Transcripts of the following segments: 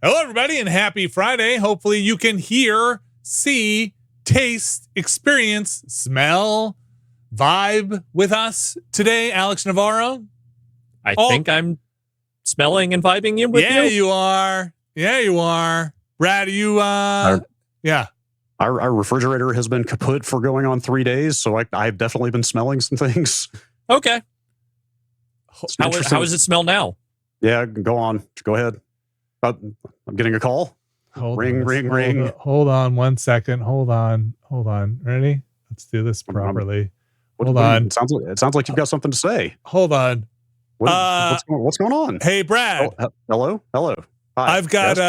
Hello, everybody, and happy Friday. Hopefully you can hear, see, taste, experience, smell, vibe with us today, Alex Navarro. I think I'm smelling and vibing you with you. Yeah, you are. Yeah, you are. Brad, are you, yeah. Our refrigerator has been kaput for going on 3 days, so I've definitely been smelling some things. Okay. How does it smell now? Yeah, go on. Go ahead. I'm getting a call. Ring. Hold on 1 second. Hold on. Ready? Let's do this properly. Hold on. It sounds like you've got something to say. Hold on. What's going on? Hey, Brad. Hello. Hi. I've got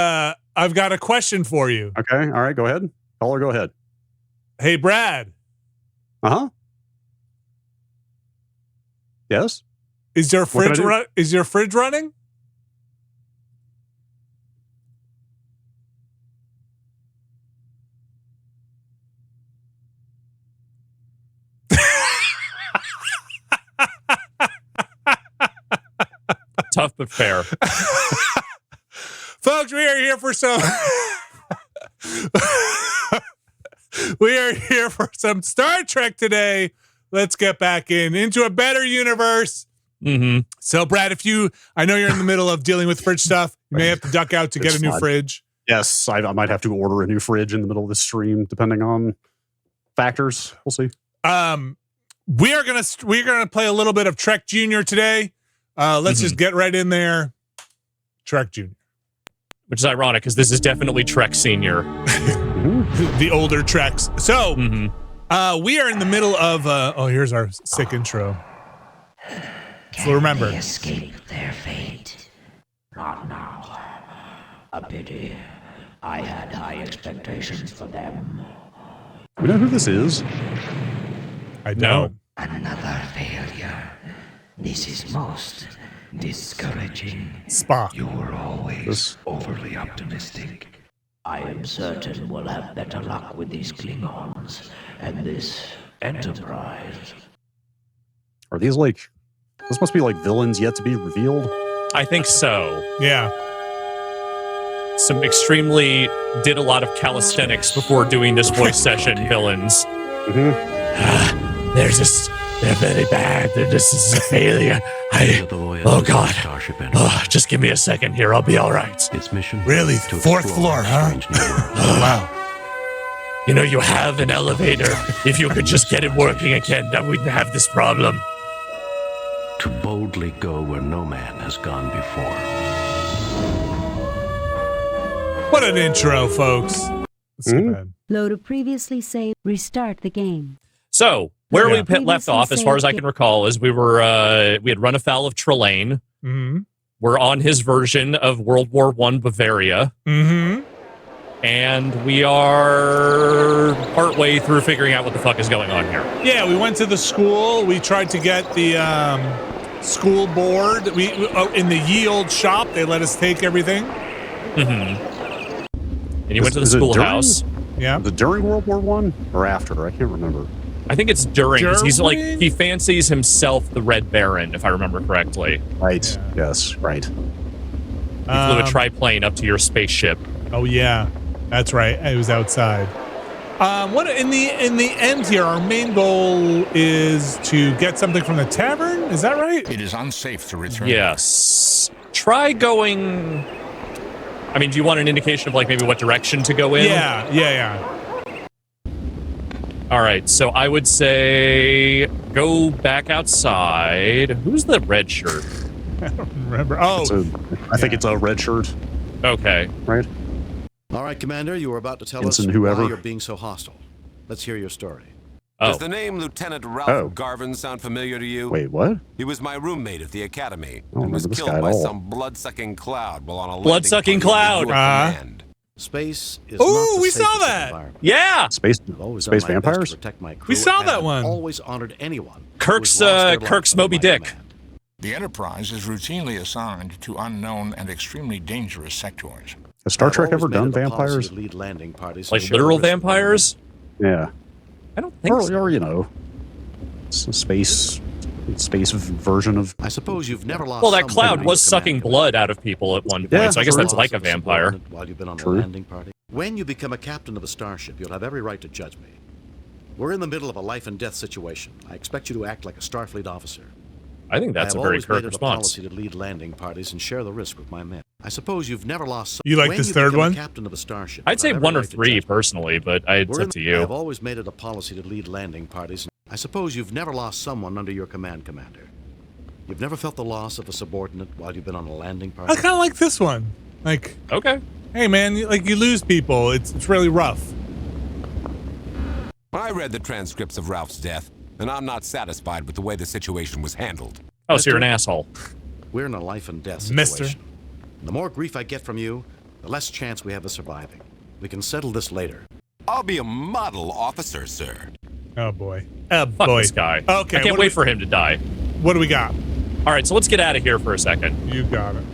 a question for you. Okay. All right. Go ahead. Caller, go ahead. Hey, Brad. Yes. Is your fridge running? Tough but fair. Folks, we are here for some Star Trek today. Let's get back into a better universe. Mm-hmm. So, Brad, I know you're in the middle of dealing with fridge stuff. You may have to duck out to get a new fridge. Yes, I might have to order a new fridge in the middle of the stream, depending on factors. We'll see. We're gonna play a little bit of Trek Junior today. Let's just get right in there. Trek Junior. Which is ironic because this is definitely Trek Senior. The older Treks. So, we are in the middle of, here's our sick intro. So remember. They escape their fate? Not now. A pity. I had high expectations for them. You know who this is? I don't. Another failure. This is most discouraging. Spock. You were always overly optimistic. I am certain we'll have better luck with these Klingons and this Enterprise. Are these this must be like villains yet to be revealed? I think so. Yeah. Some extremely did a lot of calisthenics before doing this voice session villains. They're very bad. This is a failure. Oh God. Just give me a second here. I'll be all right. Its mission. Really? Fourth floor, huh? Oh, wow. You know, you have an elevator. If you could just get it working again, then we'd have this problem. To boldly go where no man has gone before. What an intro, folks. Let's get ahead. Load a previously saved. Restart the game. So, where we left off, as far as I can recall, is we had run afoul of Trelane. Mm-hmm. We're on his version of World War I Bavaria. Mm-hmm. And we are partway through figuring out what the fuck is going on here. Yeah, we went to the school. We tried to get the school board. We in the ye old shop. They let us take everything. Mm-hmm. And you went to the schoolhouse. Yeah. Was it during World War I or after? I can't remember. I think it's during. He's he fancies himself the Red Baron, if I remember correctly. Right. Yeah. Yes. Right. He flew a triplane up to your spaceship. Oh yeah, that's right. It was outside. What in the end here? Our main goal is to get something from the tavern. Is that right? It is unsafe to return. Yes. Try going. I mean, do you want an indication of maybe what direction to go in? Yeah. All right, so I would say go back outside. Who's the red shirt? I don't remember. Oh, I think it's a red shirt. Okay. Right? All right, Commander, you were about to tell us whoever. why you're being so hostile. Let's hear your story. Does the name Lieutenant Ralph Garvin sound familiar to you? Wait, what? He was my roommate at the academy and was killed by some blood-sucking cloud while on a blood-sucking cloud. Space is ooh, we saw that. Yeah. Space vampires. We saw that one. Always honored anyone. Kirk's Moby Dick. The Enterprise is routinely assigned to unknown and extremely dangerous sectors. Has Star Trek ever done vampires? Like literal vampires? Yeah. I don't think so. Or space Space version of. I suppose you've never lost. Well, that someone cloud under was your sucking command. blood out of people at one point, Yeah, so I guess true. that's like a vampire. While you've been on True. the landing party. When you become a captain of a starship, you'll have every right to judge me. We're in the middle of a life and death situation. I expect you to act like a Starfleet officer. I think that's I a have very always Kirk made it a response. policy to lead landing parties and share the risk with my men. I suppose you've never lost. You like when this you third become a one? captain of a starship, I'd you'll say have every 1 or right to 3 judge me. personally, but it's We're up to I you. have always made it a policy to lead landing parties. I suppose you've never lost someone under your command, Commander. You've never felt the loss of a subordinate while you've been on a landing party. I kind of like this one. Like, Okay. hey man, you lose people. It's really rough. I read the transcripts of Ralph's death, and I'm not satisfied with the way the situation was handled. Oh, so you're an asshole. We're in a life and death Mister. situation. The more grief I get from you, the less chance we have of surviving. We can settle this later. I'll be a model officer, sir. Oh boy. Oh Fuck boy. this guy. Okay. I can't wait for him to die. What do we got? All right, so let's get out of here for a second. You got it.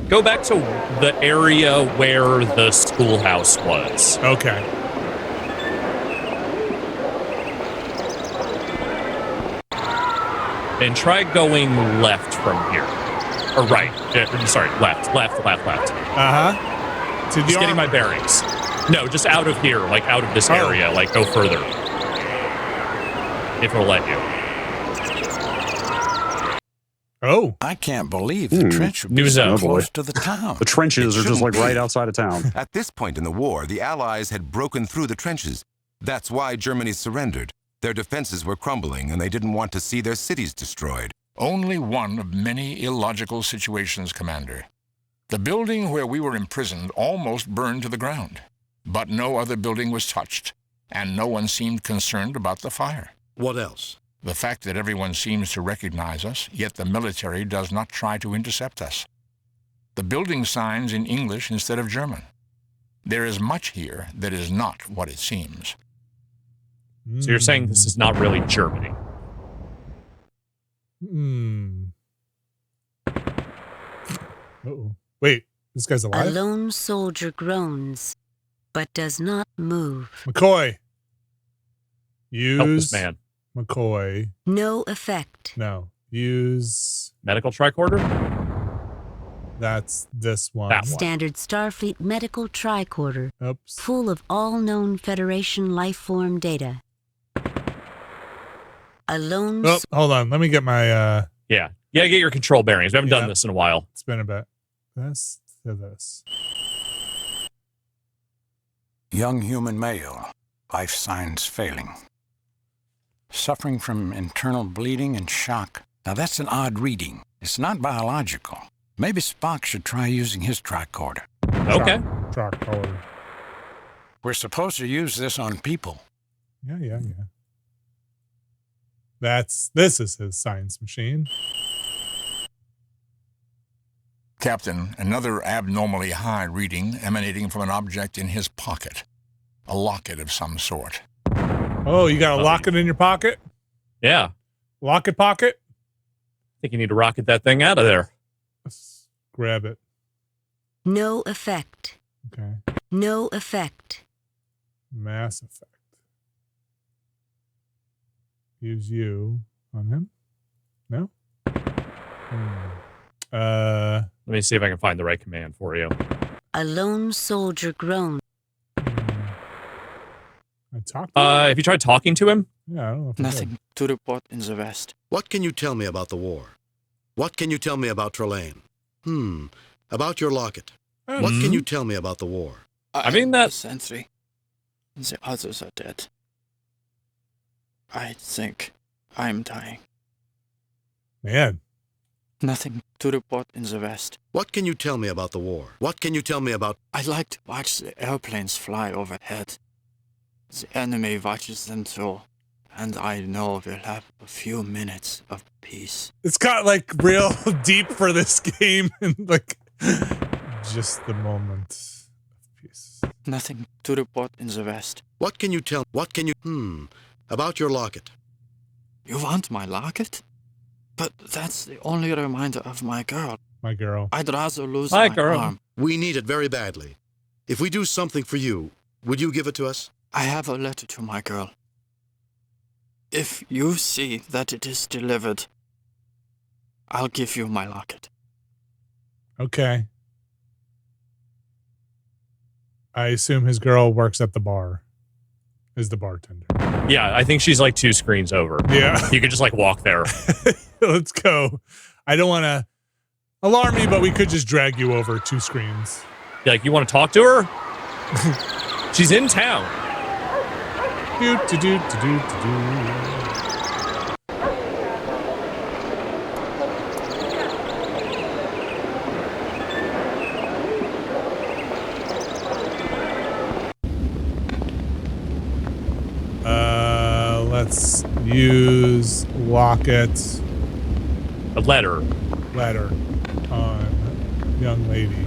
Go back to the area where the schoolhouse was. Okay. And try going left from here. Or right. Sorry, left. Uh-huh. To the Just getting my bearings. No, just out of here, like out of this area, like go further. If it'll let you. Oh. I can't believe the trench would New be so zone. close to the town. The trenches It are just like shouldn't right be. outside of town. At this point in the war, the Allies had broken through the trenches. That's why Germany surrendered. Their defenses were crumbling, and they didn't want to see their cities destroyed. Only one of many illogical situations, Commander. The building where we were imprisoned almost burned to the ground, but no other building was touched, and no one seemed concerned about the fire. What else? The fact that everyone seems to recognize us, yet the military does not try to intercept us. The building signs in English instead of German. There is much here that is not what it seems. So you're saying this is not really Germany? Uh-oh. Wait, this guy's A alive? lone soldier groans, but does not move. McCoy. Help Use this man. McCoy. No effect. No. Use Medical tricorder? that's this one. That one. Standard Starfleet medical tricorder, Oops. full of all known Federation life form data. A lone Oh, hold on. Let me get my Yeah. Yeah, get your control bearings. We haven't Yeah. done this in a while. it's been a bit. This to this. Young human male, life signs failing. Suffering from internal bleeding and shock. Now that's an odd reading. It's not biological. Maybe Spock should try using his tricorder. Okay. Truck color. We're supposed to use this on people. Yeah. This is his science machine. Captain, another abnormally high reading emanating from an object in his pocket. A locket of some sort. Oh, you got a locket in your pocket? Yeah. Locket pocket? I think you need to rocket that thing out of there. Let's grab it. No effect. Okay. No effect. Mass effect. Use you on him? No? Let me see if I can find the right command for you. A lone soldier groans. I talked to him? Have you tried talking to him? Yeah, I don't know if I did. Nothing to report in the West. What can you tell me about the war? What can you tell me about Trelane? About your locket. What can you tell me about the war? I mean, that- The sentry. The others are dead. I think I'm dying. Man. Nothing to report in the West. What can you tell me about the war? What can you tell me about... I like to watch the airplanes fly overhead. The enemy watches them too, and I know we'll have a few minutes of peace. It's got like real deep for this game and like just the moment of peace. Nothing to report in the West. What can you tell... What can you... About your locket. You want my locket? But that's the only reminder of my girl. My girl. I'd rather lose My my girl. arm. We need it very badly. If we do something for you, would you give it to us? I have a letter to my girl. If you see that it is delivered, I'll give you my locket. Okay. I assume his girl works at the bar. Is the bartender. Yeah, I think she's like 2 screens over. Yeah. You could just like walk there. Let's go. I don't want to alarm you, but we could just drag you over 2 screens. Like, you want to talk to her? She's in town. Let's use locket. A letter. Letter on young lady.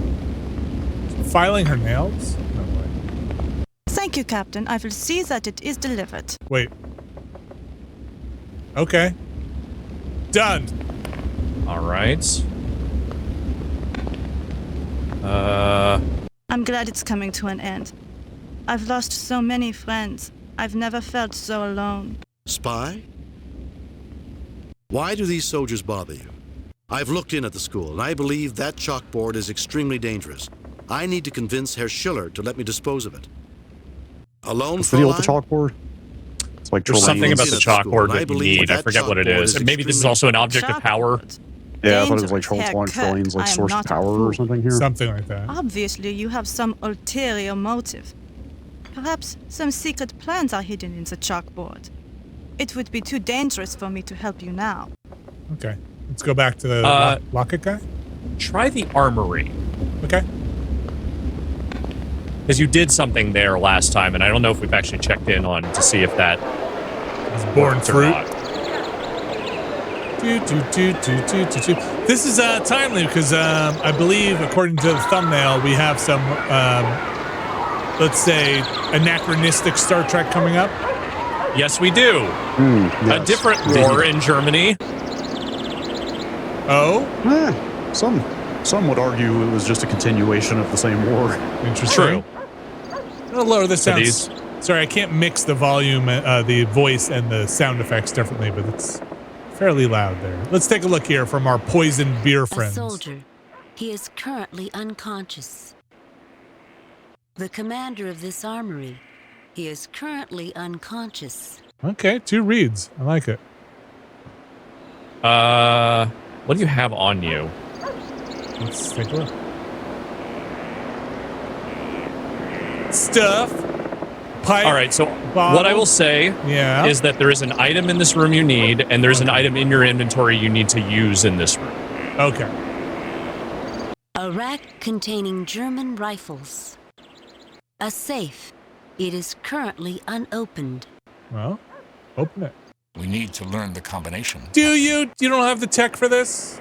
Filing her nails? No way. Thank you, Captain. I will see that it is delivered. Wait. Okay. Done. All right. I'm glad it's coming to an end. I've lost so many friends. I've never felt so alone. Spy? Why do these soldiers bother you? I've looked in at the school, and I believe that chalkboard is extremely dangerous. I need to convince Herr Schiller to let me dispose of it. Alone, What's the deal with the chalkboard? It's like there's something about the chalkboard that you believe need. I that forget what it chalkboard is. is Maybe this is also an object of power. Yeah, I thought it was like Dangerous, Charles Herr Kirk. Trelane's like I am source of not a power or fool. something here. Something like that. Obviously, you have some ulterior motive. Perhaps some secret plans are hidden in the chalkboard. It would be too dangerous for me to help you now. Okay. Let's go back to the locket guy. Try the armory. Okay. Because you did something there last time, and I don't know if we've actually checked in on to see if that is born worked or fruit. not. This is timely because I believe, according to the thumbnail, we have some, let's say, anachronistic Star Trek coming up. Yes, we do. Yes. A different war in Germany. Oh? Some would argue it was just a continuation of the same war. Interesting. True. I'm gonna lower the sounds. Sorry, I can't mix the volume, the voice, and the sound effects differently, but it's fairly loud there. Let's take a look here from our poisoned beer friends. A soldier. He is currently unconscious. The commander of this armory. He is currently unconscious. Okay, 2 reads. I like it. What do you have on you? Let's take a look. Stuff. Pipe. All right, so bottle. what I will say is that there is an item in this room you need, and there's an item in your inventory you need to use in this room. Okay. A rack containing German rifles. A safe. It is currently unopened. Well, open it. We need to learn the combination. Do you? You don't have the tech for this?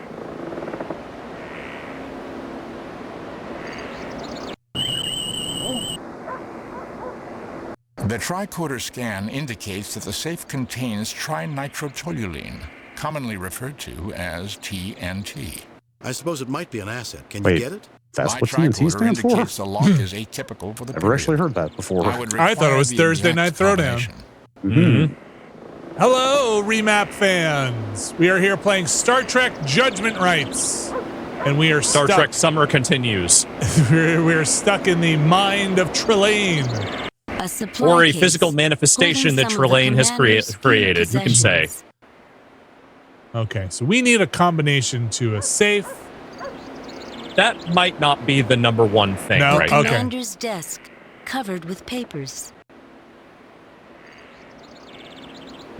The tricorder scan indicates that the safe contains trinitrotoluene, commonly referred to as TNT. I suppose it might be an asset. Can Wait, you get it? That's My what TNT tricorder stands for? indicates the lock is atypical for the Never actually period. heard that before. I thought it was Thursday Night Throwdown. Hello, Remap fans. We are here playing Star Trek Judgment Rites. And we are Star stuck. Trek Summer continues. we're stuck in the mind of Trelane. Or a physical manifestation that Trelane has created. Who can say? Okay, so we need a combination to a safe. That might not be the number one thing, No? right? Okay. Commander's desk, covered with papers.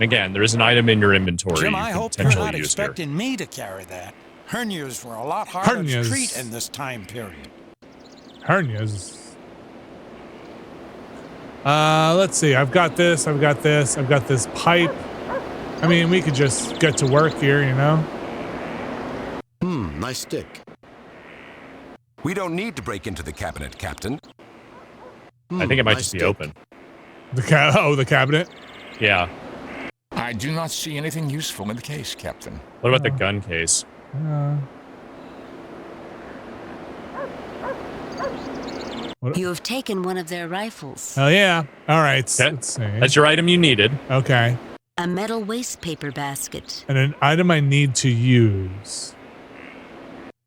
Again, there is an item in your inventory Jim, you I can hope you're potentially not use here. expecting me to carry that. Hernias were a lot harder to treat in this time period. Hernias. Let's see. I've got this. I've got this. I've got this pipe. I mean, we could just get to work here, you know? Nice stick. We don't need to break into the cabinet, Captain. I think it might just be open. The the cabinet? Yeah. I do not see anything useful in the case, Captain. What about the gun case? You have taken one of their rifles. Oh, yeah. All right. Okay. Let's see. That's your item you needed. Okay. A metal waste paper basket. And an item I need to use.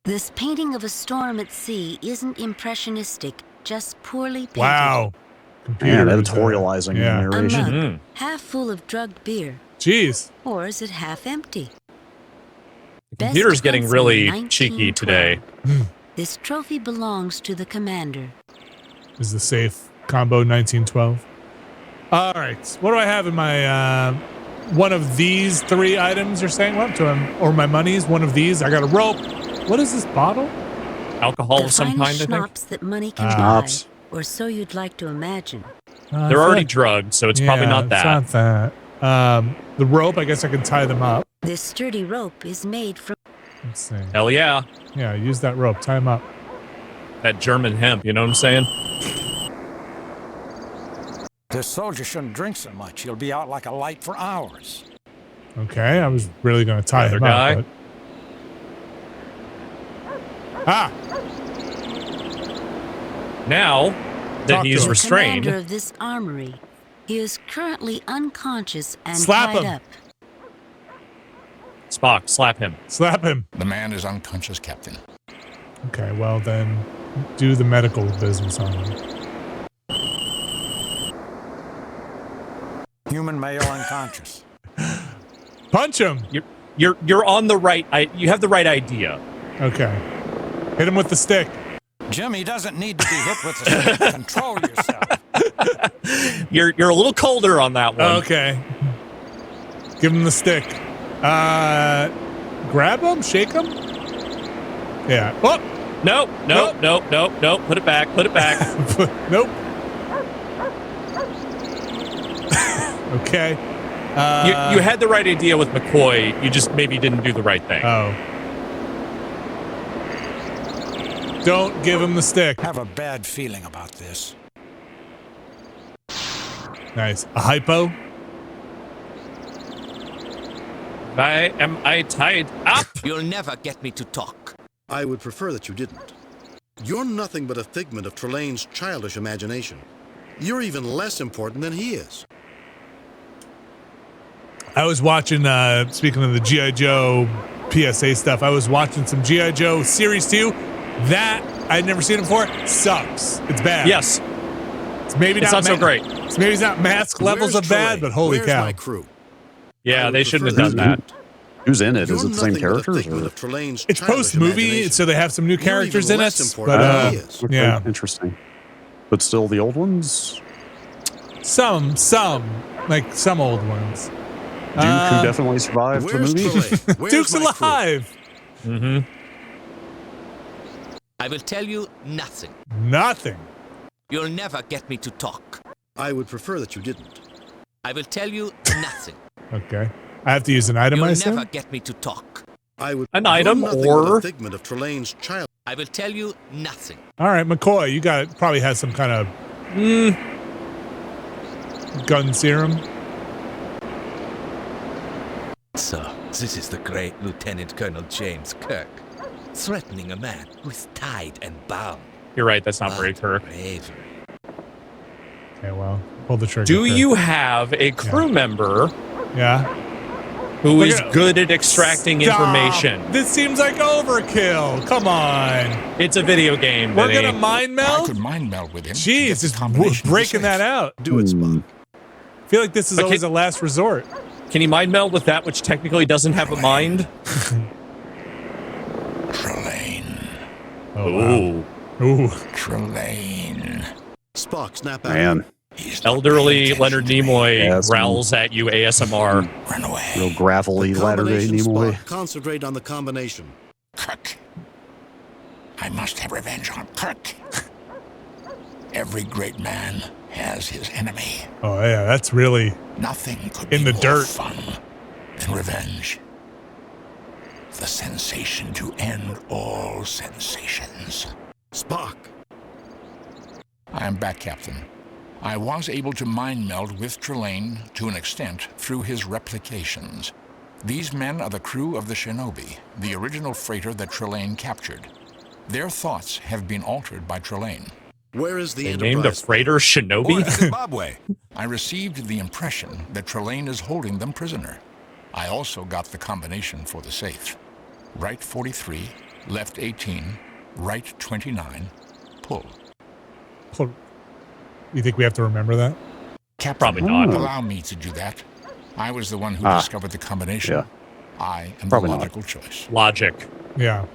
This painting of a storm at sea isn't impressionistic, just poorly painted. Wow. And editorializing the A narration. mug, half full of drugged beer. Jeez. Or is it half empty? The computer's getting Best really console, cheeky today. This trophy belongs to the commander. Is the safe combo 1912? All right. What do I have in my one of these 3 items you're saying? What to him? Or my monies? One of these? I got a rope. What is this bottle? Alcohol The of some finest kind, I think. schnapps that money can Schnapps. buy, or so you'd like to imagine. They're already drugged, so it's probably not that. It's not that. The rope, I guess I can tie them up. This sturdy rope is made from. Let's see. Hell yeah. Yeah, use that rope. Tie them up. That German hemp, you know what I'm saying? This soldier shouldn't drink so much. He'll be out like a light for hours. Okay, I was really going to tie Other him guy. up. But... Now that Talk to he's him. restrained, Commander of this armory. He is currently unconscious and Slap tied him. up. Spock, slap him. Slap him. The man is unconscious, Captain. Okay, well then, do the medical business on him. Human male unconscious. Punch him. You're on the right. You have the right idea. Okay. Hit him with the stick. Jimmy doesn't need to be hit with the stick. Control yourself. You're a little colder on that one. Okay. Give him the stick. Grab him? Shake him? Yeah. Oh! Nope. Put it back. Put it back. Nope. Okay. You had the right idea with McCoy. You just maybe didn't do the right thing. Oh. Don't give him the stick. I have a bad feeling about this. Nice. A hypo? Why am I tied up? You'll never get me to talk. I would prefer that you didn't. You're nothing but a figment of Trelane's childish imagination. You're even less important than he is. I was watching, speaking of the G.I. Joe PSA stuff, I was watching some G.I. Joe Series 2. That, I'd never seen it before, sucks. It's bad. Yes. It's maybe It's not so great. It's maybe not mask levels of bad, but holy Where's cow. my crew? Yeah, they shouldn't have done that. Who's in it? You're Is it the same nothing but a characters? figment Or? of Trelane's It's childish post-movie, imagination. so they have some new You're characters even in less it. important But, than he is. Okay, yeah. interesting. But still the old ones? Some, like some old ones. Duke, who definitely survived the Where's movie? Trelane? Where's Duke's my crew? alive. Mm-hmm. I will tell you nothing. Nothing. You'll never get me to talk. I would prefer that you didn't. I will tell you nothing. Okay. I have to use an item, I You'll assume? never get me to talk. I would. An you're item nothing but or- a figment of Trelane's child. I will tell you nothing. All right, McCoy, you got probably has some kind of gun serum. So, this is the great Lieutenant Colonel James Kirk, threatening a man who is tied and bound. You're right. That's not very Kirk. Bravery. Okay, well, pull the trigger. Do Kirk. you have a crew member Yeah. who Look is at- good at extracting Stop. information? This seems like overkill. Come on. It's a video game, We're Vinny. going to mind I meld? could mind meld with him. to Jeez, get the just combination of the breaking safe. that out. Do it, Spock. I feel like this is But always a last resort. Can you mind meld with that which technically doesn't have a mind? Trelane. Oh, Ooh. wow. Ooh. Trelane. Spock, snap out. Man, He's not Elderly paying Leonard attention to me. Nimoy Yeah, that's growls at you ASMR. Run away. real gravelly Latter-day Combination, Nimoy. Spock. Concentrate on the combination. Kirk. I must have revenge on Kirk. Every great man has his enemy. Oh, yeah, that's really Nothing could in be the more dirt. fun than revenge. The sensation to end all sensations. Spock. I am back, Captain. I was able to mind meld with Trelane to an extent through his replications. These men are the crew of the Shinobi, the original freighter that Trelane captured. Their thoughts have been altered by Trelane. Where is the They Enterprise? named a freighter Shinobi? Zimbabwe. I received the impression that Trelane is holding them prisoner. I also got the combination for the safe. Right 43, left 18, right 29, pull. Pull. You think we have to remember that? Captain, Probably not. Allow me to do that. I was the one who discovered the combination. Yeah. I am Probably the not. logical choice. Logic. Yeah.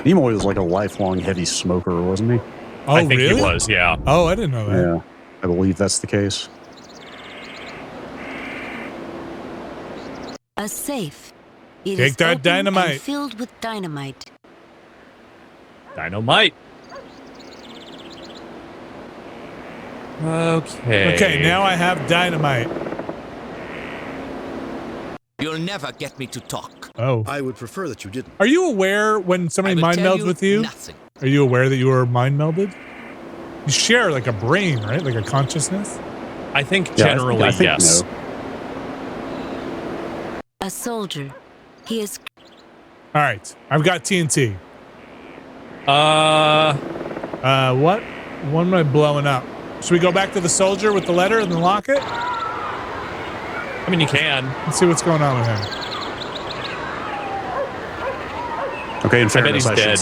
Nimoy was like a lifelong heavy smoker, wasn't he? Oh, I think really? he was, yeah. Oh, I didn't know that. Yeah, I believe that's the case. A safe. It Take is that open dynamite. and filled with dynamite. Dynamite. Okay. Okay, now I have dynamite. You'll never get me to talk. Oh. I would prefer that you didn't. Are you aware when somebody I will mind tell melds you with you? nothing. Are you aware that you are mind melded? You share like a brain, right? Like a consciousness? I think Yeah, generally, I think yes. no. A soldier. He is All right. I've got TNT. What? What am I blowing up? Should we go back to the soldier with the letter and the locket? I mean, you can. Let's see what's going on with him. Okay, in fairness, he's dead.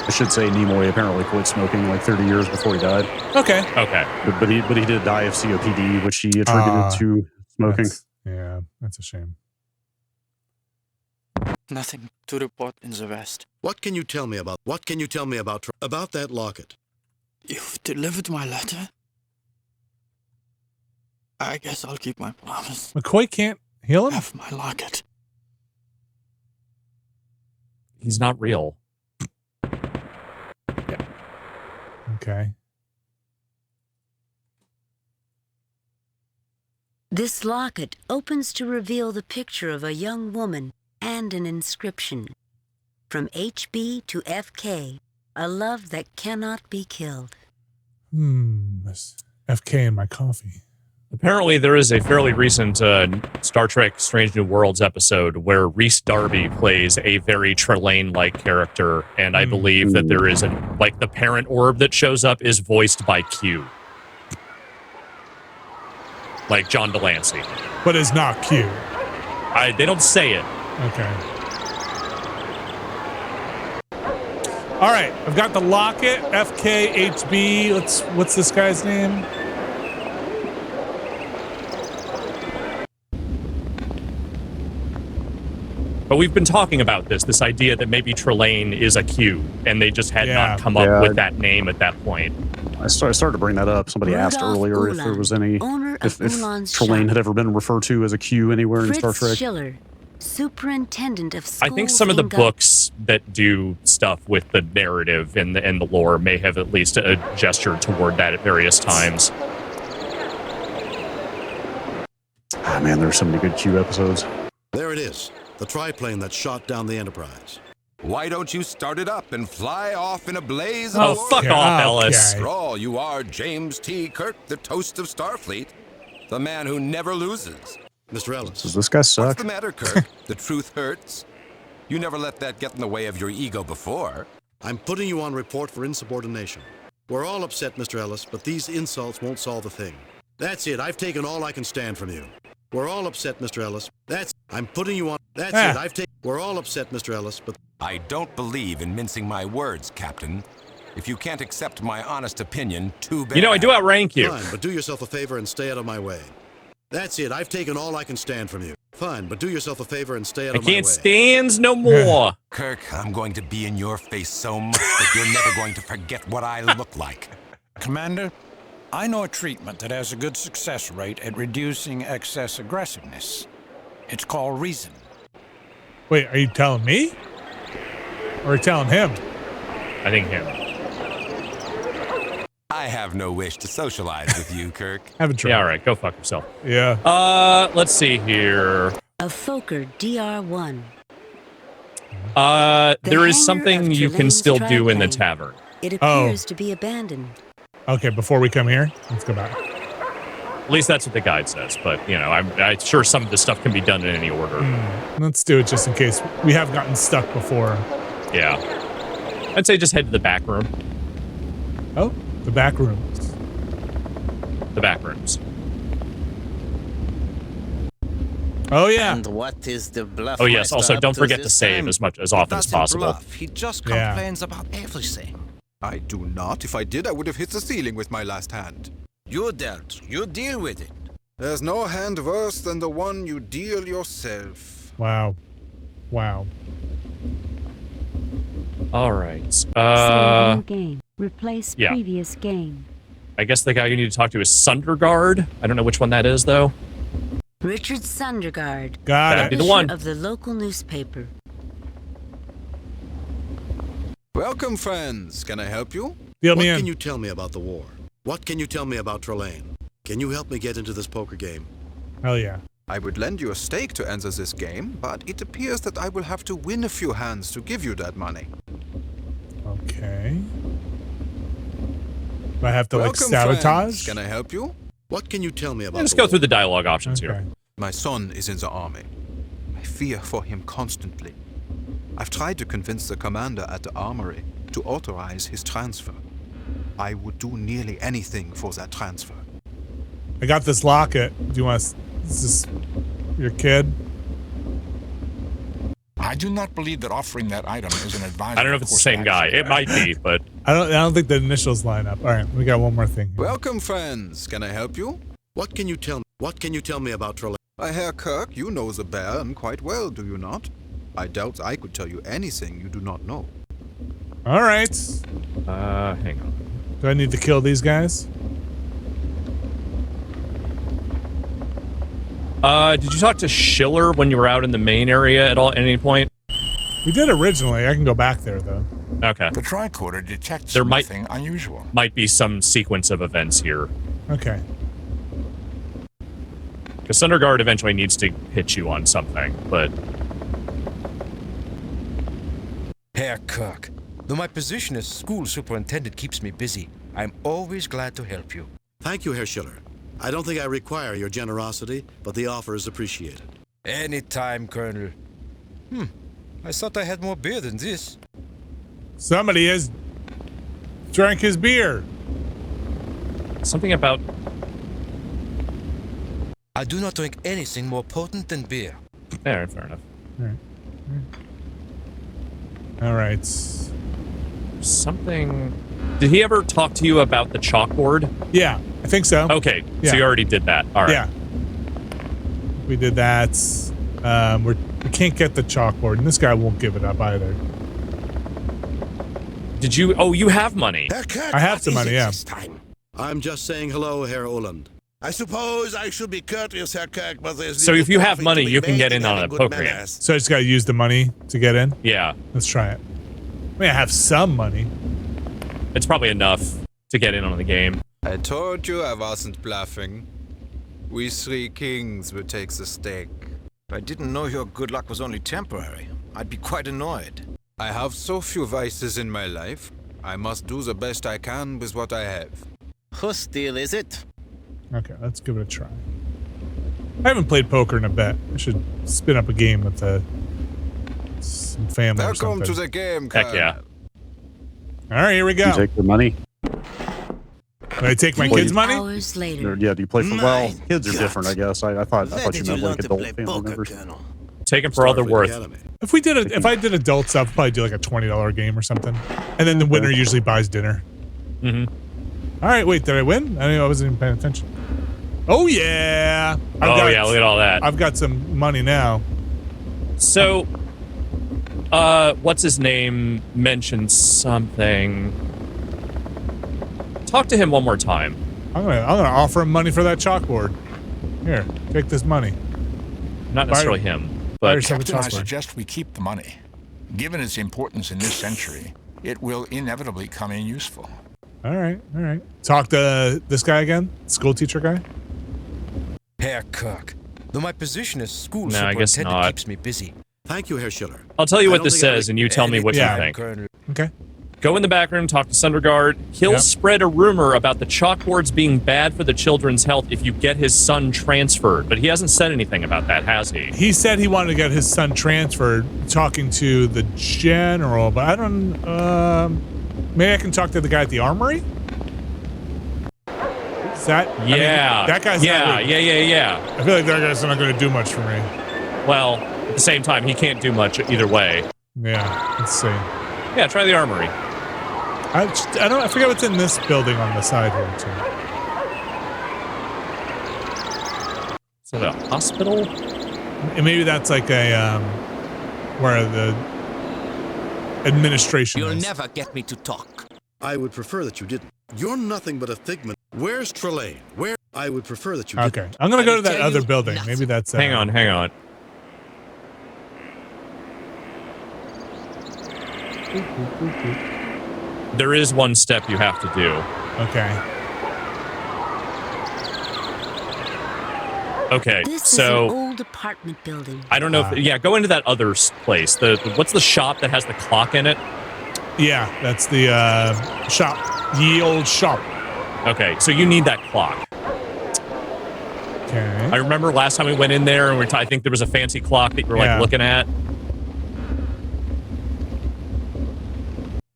I should say Nimoy apparently quit smoking like 30 years before he died. Okay. Okay. But he did die of COPD, which he attributed to smoking. That's a shame. Nothing to report in the West. What can you tell me about that locket? You've delivered my letter? I guess I'll keep my promise. McCoy can't heal him? Have my locket. He's not real. Okay. This locket opens to reveal the picture of a young woman and an inscription. From HB to FK, a love that cannot be killed. There's FK in my coffee. Apparently, there is a fairly recent Star Trek Strange New Worlds episode where Rhys Darby plays a very Trelane-like character, and I believe that there is the parent orb that shows up is voiced by Q. Like John Delancey. But it's not Q. They don't say it. Okay. All right, I've got the locket, FKHB. What's this guy's name? But we've been talking about this idea that maybe Trelane is a Q, and they just had not come up with that name at that point. I started to bring that up. Somebody asked earlier if there was any, if Trelane had ever been referred to as a Q anywhere in Star Trek. Schiller, superintendent of schools. I think some of the books that do stuff with the narrative and the lore may have at least gestured toward that at various times. Ah, man, there's so many good Q episodes. There it is. The triplane that shot down the Enterprise. Why don't you start it up and fly off in a blaze? Oh, fuck off, Ellis. After all, you are James T. Kirk, the toast of Starfleet, the man who never loses. Mr. Ellis. Does this guy suck? What's the matter, Kirk? The truth hurts? You never let that get in the way of your ego before. I'm putting you on report for insubordination. We're all upset, Mr. Ellis, but these insults won't solve a thing. That's it. I've taken all I can stand from you. We're all upset, Mr. Ellis. I'm putting you on. That's it. We're all upset, Mr. Ellis, but I don't believe in mincing my words, Captain. If you can't accept my honest opinion, too bad. You know, I do outrank you. Fine, but do yourself a favor and stay out of my way. That's it. I've taken all I can stand from you. Fine, but do yourself a favor and stay out of my way. I can't stand no more. Kirk, I'm going to be in your face so much that you're never going to forget what I look like. Commander, I know a treatment that has a good success rate at reducing excess aggressiveness. It's called reason. Wait, are you telling me? Or are you telling him? I think him. I have no wish to socialize with you, Kirk. Haven't tried. Yeah, all right, go fuck yourself. Yeah. Let's see here. A Fokker DR-1. There is something you can still do in the tavern. It appears to be abandoned. Okay, before we come here, let's go back. At least that's what the guide says, but, you know, I'm sure some of this stuff can be done in any order. Let's do it just in case. We have gotten stuck before. Yeah. I'd say just head to the back room. Oh, the back rooms. the back rooms. Oh yeah. And what is the bluff? Oh yes. Also, up don't forget to this save time? as often as He doesn't possible. bluff. He just Yeah. complains about everything. I do not. If I did, I would have hit the ceiling with my last hand. You dealt. You deal with it. There's no hand worse than the one you deal yourself. Wow. Wow. All right. Save new game. Replace yeah. previous game. I guess the guy you need to talk to is Sundergaard. I don't know which one that is though. Richard Sundergaard. Got That'd it. be the one. Of the local newspaper. Welcome, friends. Can I help you? What can you tell me about the war? What can you tell me about Trelane? Can you help me get into this poker game? Hell yeah. I would lend you a stake to enter this game, but it appears that I will have to win a few hands to give you that money. Okay. Do I have to Welcome, sabotage? friends. Can I help you? What can you tell me about Let's go through the dialogue options here. My son is in the army. I fear for him constantly. I've tried to convince the commander at the armory to authorize his transfer. I would do nearly anything for that transfer. I got this locket. Do you want to... Is this your kid? I do not believe that offering that item is an advisable. I don't know if it's the same guy. It might be, but I don't think the initials line up. All right, we got one more thing here. Welcome, friends. Can I help you? What can you tell me? What can you tell me about Trelane? Herr Kirk, you know the Baron quite well, do you not? I doubt I could tell you anything you do not know. All right. Hang on. Do I need to kill these guys? Did you talk to Schiller when you were out in the main area at any point? We did originally. I can go back there though. Okay. The tricorder detects There nothing unusual. Might be some sequence of events here. Okay. Because Sundergaard eventually needs to hit you on something, but... Herr Kirk, though my position as school superintendent keeps me busy, I'm always glad to help you. Thank you, Herr Schiller. I don't think I require your generosity, but the offer is appreciated. Anytime, Colonel. I thought I had more beer than this. Somebody has drank his beer. Something about... I do not drink anything more potent than beer. Fair enough. All right. Something... Did he ever talk to you about the chalkboard? Yeah, I think so. Okay, Yeah. so you already did that. All right. Yeah. We did that. We can't get the chalkboard, and this guy won't give it up either. Did you... Oh, you have money. I have some money, yeah. I'm just saying hello, Herr Oland. I suppose I should be courteous, Herr Kirk, but there's... So if you have money, you can get in on a poker game. So I just got to use the money to get in? Yeah. Let's try it. I mean, I have some money. It's probably enough to get in on the game. I told you I wasn't bluffing. We three kings would take the stake. I didn't know your good luck was only temporary. I'd be quite annoyed. I have so few vices in my life. I must do the best I can with what I have. Whose deal is it? Okay, let's give it a try. I haven't played poker in a bit. I should spin up a game with some family or Welcome something. to the game, Heck yeah. All right, here we go. You take their money. Do I take my kids' money? Hours later. Yeah, do you play for... Well, kids are different, I guess. I thought you meant like adult family members. Take them for all they're worth. If I did adult stuff, I'd probably do like a $20 game or something. And then the winner usually buys dinner. Mm-hmm. All right, wait, did I win? I wasn't even paying attention. Oh, yeah. Yeah, look at all that. I've got some money now. So, what's his name mentioned something. Talk to him one more time. I'm gonna offer him money for that chalkboard. Here, take this money. Not necessarily him, but Captain, I suggest we keep the money. Given its importance in this century, it will inevitably come in useful. All right. Talk to this guy again, school teacher guy. Herr Kirk, though my position as school No, I guess superintendent not. keeps me busy. Thank you, Herr Schiller. I'll tell you what this says, and you tell me what you think. Okay. Go in the back room, talk to Sundergaard. He'll spread a rumor about the chalkboards being bad for the children's health if you get his son transferred. But he hasn't said anything about that, has he? He said he wanted to get his son transferred, talking to the general, but I don't... maybe I can talk to the guy at the armory? Is that? Yeah. That guy's not legal. Yeah. I feel like that guy's not going to do much for me. Well, at the same time, he can't do much either way. Yeah, let's see. Yeah, try the armory. I forget what's in this building on the side here, too. Is that a hospital? And maybe that's like a, where the administration You'll is. never get me to talk. I would prefer that you didn't. You're nothing but a figment. Where's Trelane? Where? I would prefer that you didn't. Okay, I'm gonna go to that other building. Nothing. Maybe that's. Hang on. There is one step you have to do. Okay, This so is an old apartment building. I don't know if go into that other place. What's the shop that has the clock in it? Yeah, that's the shop. Ye old shop. Okay, so you need that clock. Okay. I remember last time we went in there, and I think there was a fancy clock that you were like looking at.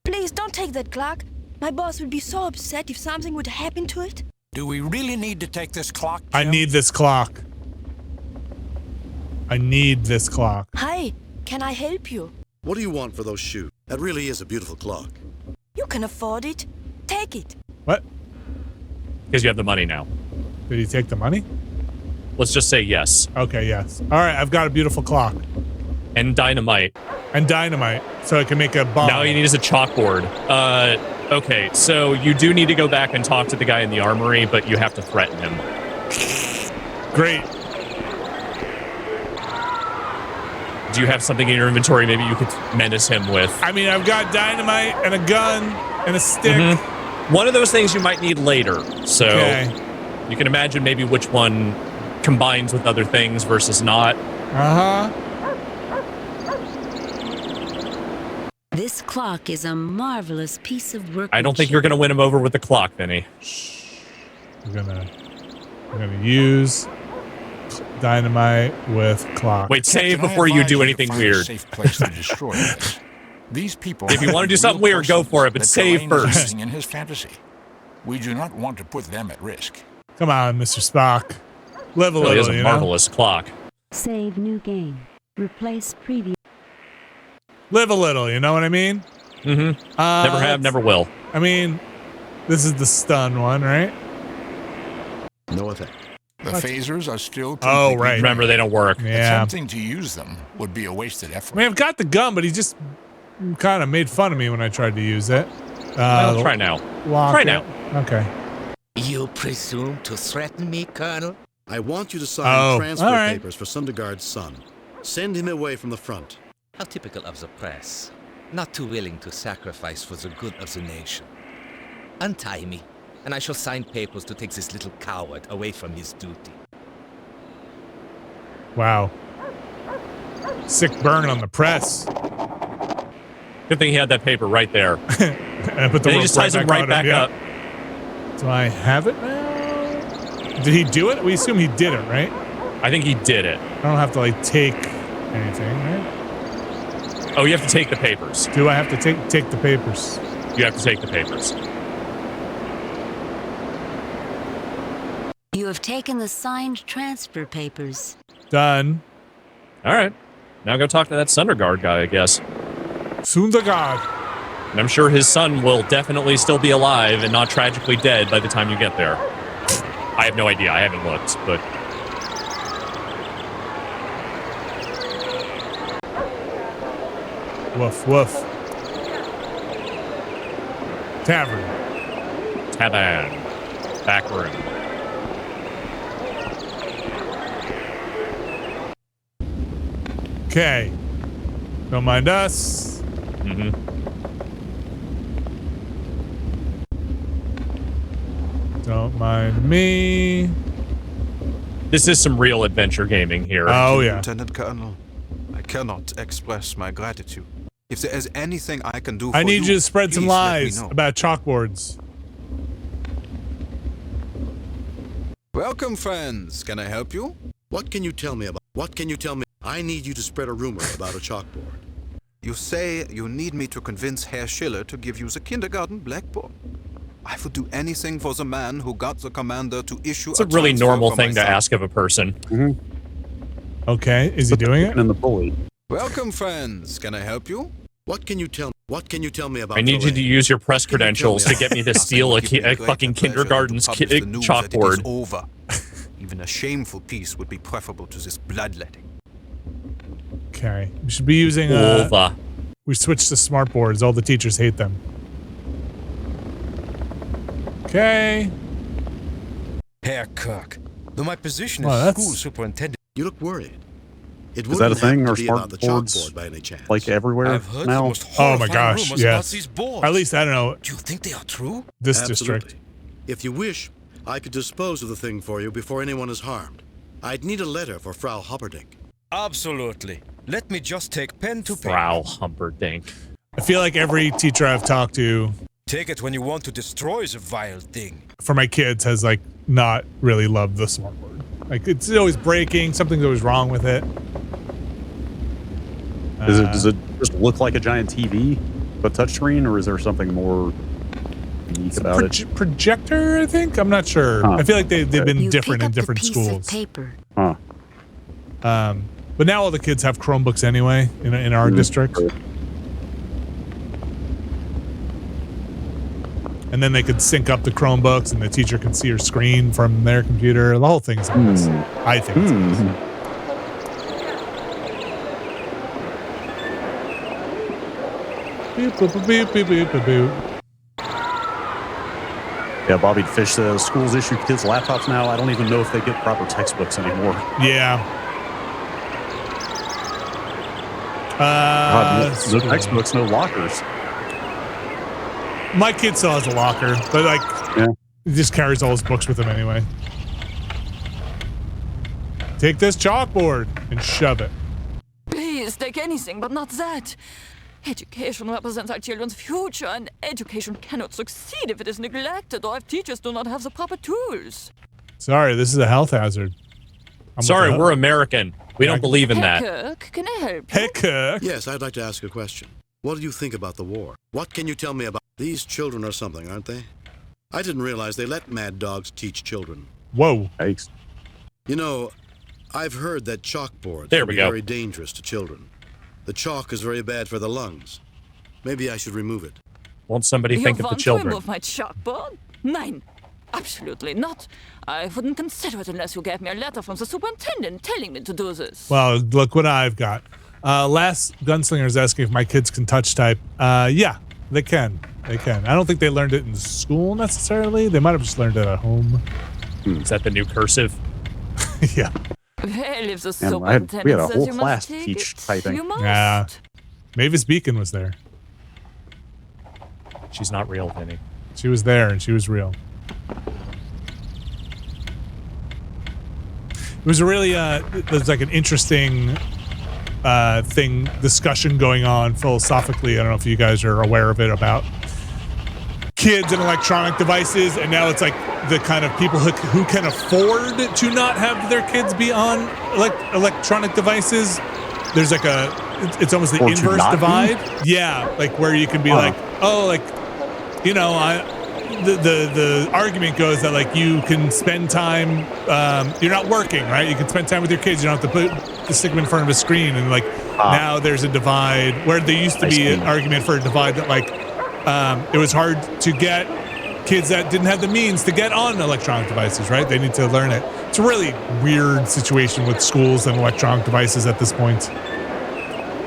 Please don't take that clock. My boss would be so upset if something would happen to it. Do we really need to take this clock, Jim? I need this clock. I need this clock. Hi, can I help you? What do you want for those shoes? That really is a beautiful clock. You can afford it. Take it. What? Because you have the money now. Did he take the money? Let's just say yes. Okay, yes. All right, I've got a beautiful clock. And dynamite. So I can make a bomb. Now all you need is a chalkboard. Okay, so you do need to go back and talk to the guy in the armory, but you have to threaten him. Great. Do you have something in your inventory maybe you could menace him with? I mean, I've got dynamite and a gun and a stick. One of those things you might need later. So you can imagine maybe which one combines with other things versus not. This clock is a marvelous piece of work. I don't think you're going to win him over with the clock, Vinny. I'm gonna use dynamite with clock. Wait, save before you do anything weird. Safe place to destroy this. These people. If you want to do something weird, go for it, but save first. In his fantasy, we do not want to put them at risk. Come on, Mr. Spock. Live a Really little, is a marvelous clock. Save new game. Replace previous. Live a little, you know what I mean? Never have, never will. I mean, this is the stun one, right? No effect. The phasers are still. Oh, right. Remember, they don't work. Yeah. Attempting to use them would be a wasted effort. I mean, I've got the gun, but he just kind of made fun of me when I tried to use it. Well, try now. Try now. Okay. You presume to threaten me, Colonel? I want you to sign transfer right. papers for Sundergaard's son. Send him away from the front. How typical of the press. Not too willing to sacrifice for the good of the nation. Untie me, and I shall sign papers to take this little coward away from his duty. Wow. Sick burn on the press. Good thing he had that paper right there. And I put the he rope just ties him right back up. Do I have it now? Did he do it? We assume he did it, right? I think he did it. I don't have to, like, take anything, right? Oh, you have to take the papers. Do I have to take the papers? You have to take the papers. You have taken the signed transfer papers. Done. All right. Now go talk to that Sundergaard guy, I guess. Sundergaard. And I'm sure his son will definitely still be alive and not tragically dead by the time you get there. I have no idea. I haven't looked, but... Woof, woof. Tavern. Tavern. Back room. Okay. Don't mind us. Don't mind me. This is some real adventure gaming here. Oh, yeah. Lieutenant Colonel, I cannot express my gratitude. If there is anything I can do for I need you to you spread some please let me lies know. about chalkboards. Welcome, friends. Can I help you? What can you tell me about? What can you tell me? I need you to spread a rumor about a chalkboard. You say you need me to convince Herr Schiller to give you the kindergarten blackboard. I would do anything for the man who got the commander to issue It's a really transfer normal for my thing to son. ask of a person. Okay, is he doing it? And the bully. Welcome, friends. Can I help you? What can you tell me about I need you to use your press credentials to get me to steal a fucking kindergarten's chalkboard. Over. Even a shameful peace would be preferable to this bloodletting. Okay, we should be using we switched to smart boards. All the teachers hate them. Okay. Herr Kirk, though my position Well, as that's- school superintendent... You look worried. It Is that a wouldn't thing? happen Or to be about smart the boards chalkboard by any chance. like everywhere I've heard the now? most Oh my horrifying gosh, rumors about yes. these boards. At least I don't know. Do you think they are true? This Absolutely. district. If you wish, I could dispose of the thing for you before anyone is harmed. I'd need a letter for Frau Humperdinck. Absolutely. Let me just take pen to paper. Frau Humperdinck. I feel like every teacher I've talked to Take it when you want to destroy the vile thing. for my kids has like not really loved the smart board. Like it's always breaking. Something's always wrong with it. Does it just look like a giant TV, but touchscreen, or is there something more unique about it? Projector, I think. I'm not sure. Huh. I feel like they've been You different pick in up the different piece schools. of paper. Huh. But now all the kids have Chromebooks anyway in our district. And then they could sync up the Chromebooks, and the teacher can see her screen from their computer. The whole thing's a mess. I think. It's a mess. Beep, boop, boop, beep, beep, beep, beep, boop. Yeah, Bobby Fish says schools issue kids laptops now. I don't even know if they get proper textbooks anymore. Yeah. God, no textbooks, no lockers. My kid still has a locker, but like, he just carries all his books with him anyway. Take this chalkboard and shove it. Please take anything, but not that. Education represents our children's future, and education cannot succeed if it is neglected or if teachers do not have the proper tools. Sorry, this is a health hazard. Sorry, we're American. We don't believe in that. Kirk, can I help you? Hey, Kirk. Yes, I'd like to ask a question. What do you think about the war? What can you tell me about... These children are something, aren't they? I didn't realize they let mad dogs teach children. Whoa. Thanks. You know, I've heard that chalkboards There can we be go. very dangerous to children. The chalk is very bad for the lungs. Maybe I should remove it. Won't somebody You think of the want to children? remove my chalkboard? Nein, absolutely not. I wouldn't consider it unless you gave me a letter from the superintendent telling me to do this. Well, look what I've got. Last Gunslinger is asking if my kids can touch type. Yeah, they can. They can. I don't think they learned it in school necessarily. They might have just learned it at home. Is that the new cursive? Yeah. Well, if the And superintendent we had a says whole you class must take teach it, typing. you must. Yeah. Mavis Beacon was there. She's not real, Vinny. She was there and she was real. It was a really, there's like an interesting discussion going on philosophically. I don't know if you guys are aware of it, about kids and electronic devices, and now it's like the kind of people who can afford to not have their kids be on electronic devices. There's like it's almost the Or to inverse not be? divide. Yeah, like where you can be like, oh, like, you know, the argument goes that like you can spend time, you're not working, right? You can spend time with your kids. You don't have to stick them in front of a screen. And like now there's a divide where there used to be an argument for a divide that like it was hard to get kids that didn't have the means to get on electronic devices, right? They need to learn it. It's a really weird situation with schools and electronic devices at this point.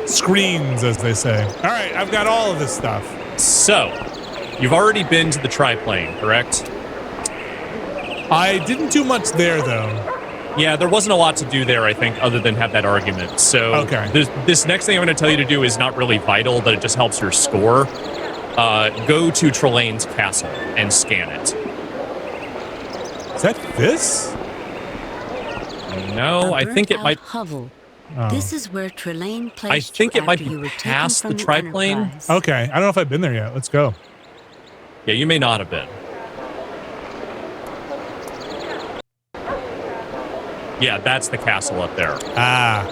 Screens, as they say. All right, I've got all of this stuff. So, you've already been to the triplane, correct? I didn't do much there, though. Yeah, there wasn't a lot to do there, I think, other than have that argument. So, okay. This next thing I'm going to tell you to do is not really vital, but it just helps your score. Go to Trelane's castle and scan it. Is that this? No, I think it might... Hovel. Oh. This is where Trelane placed I think it might after you be were taken past the from triplane. Enterprise. Okay, I don't know if I've been there yet. Let's go. Yeah, you may not have been. Yeah, that's the castle up there. Ah.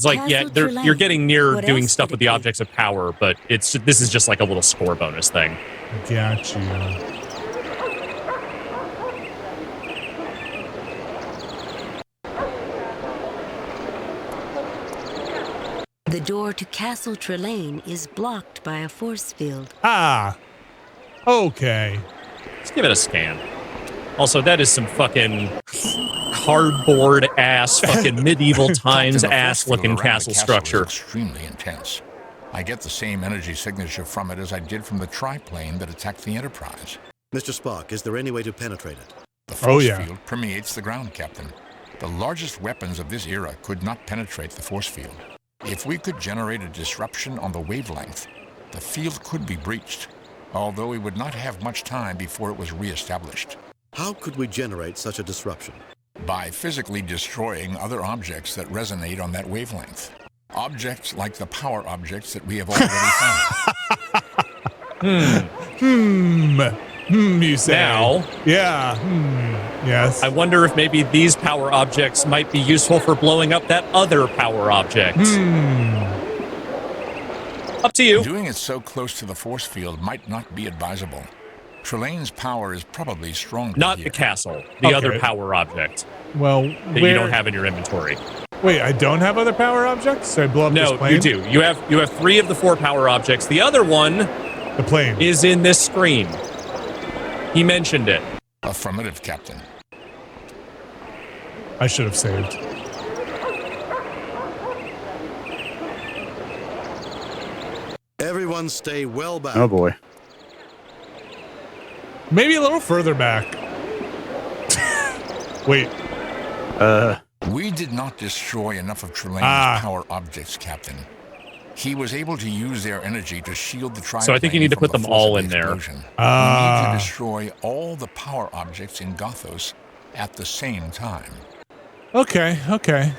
It's like, yeah, you're getting near doing stuff with the objects of power, but this is just like a little score bonus thing. Gotcha. The door to Castle Trelane is blocked by a force field. Ah. Okay. Let's give it a scan. Also, that is some fucking cardboard ass, fucking medieval times ass looking castle structure. Extremely intense. I get the same energy signature from it as I did from the triplane that attacked the Enterprise. Mr. Spock, is there any way to penetrate it? The force field permeates the ground, Captain. The largest weapons of this era could not penetrate the force field. If we could generate a disruption on the wavelength, the field could be breached, although we would not have much time before it was re-established. How could we generate such a disruption? By physically destroying other objects that resonate on that wavelength. Objects like the power objects that we have already found. You say. Now, yeah. Yes. I wonder if maybe these power objects might be useful for blowing up that other power object. Up to you. Doing it so close to the force field might not be advisable. Trelane's power is probably stronger. Not the castle, the other power object. Well, that you don't have in your inventory. Wait, I don't have other power objects? So I blow up this plane? No, you do. You have 3 of the 4 power objects. The other one, the plane, is in this screen. He mentioned it. Affirmative, Captain. I should have saved. Everyone stay well back. Oh boy. Maybe a little further back. Wait. We did not destroy enough of Trelane's power objects, Captain. He was able to use their energy to shield the triplane. So I think you need to put them all in there. We need to destroy all the power objects in Gothos at the same time. Okay. All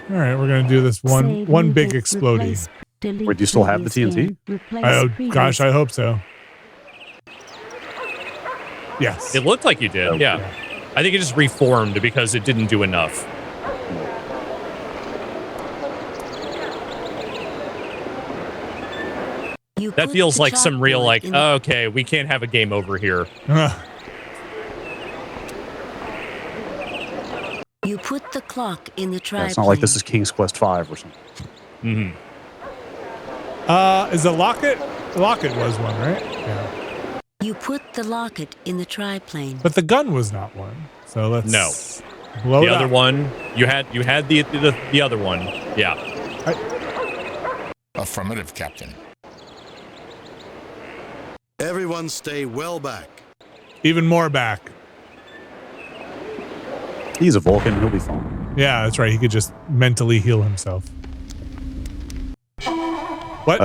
right, we're gonna do this one big explodey. Wait, do you still have the TNT? Gosh, I hope so. Yes. It looked like you did, yeah. I think it just reformed because it didn't do enough. That feels like some real, like, okay, we can't have a game over here. You put the clock in the triplane. It's not like this is King's Quest V or something. Is the locket? The locket was one, right? Yeah. You put the locket in the triplane. But the gun was not one. So let's blow the other one. You had the other one. Yeah. Affirmative, Captain. Everyone stay well back. Even more back. He's a Vulcan. He'll be fine. Yeah, that's right. He could just mentally heal himself. What?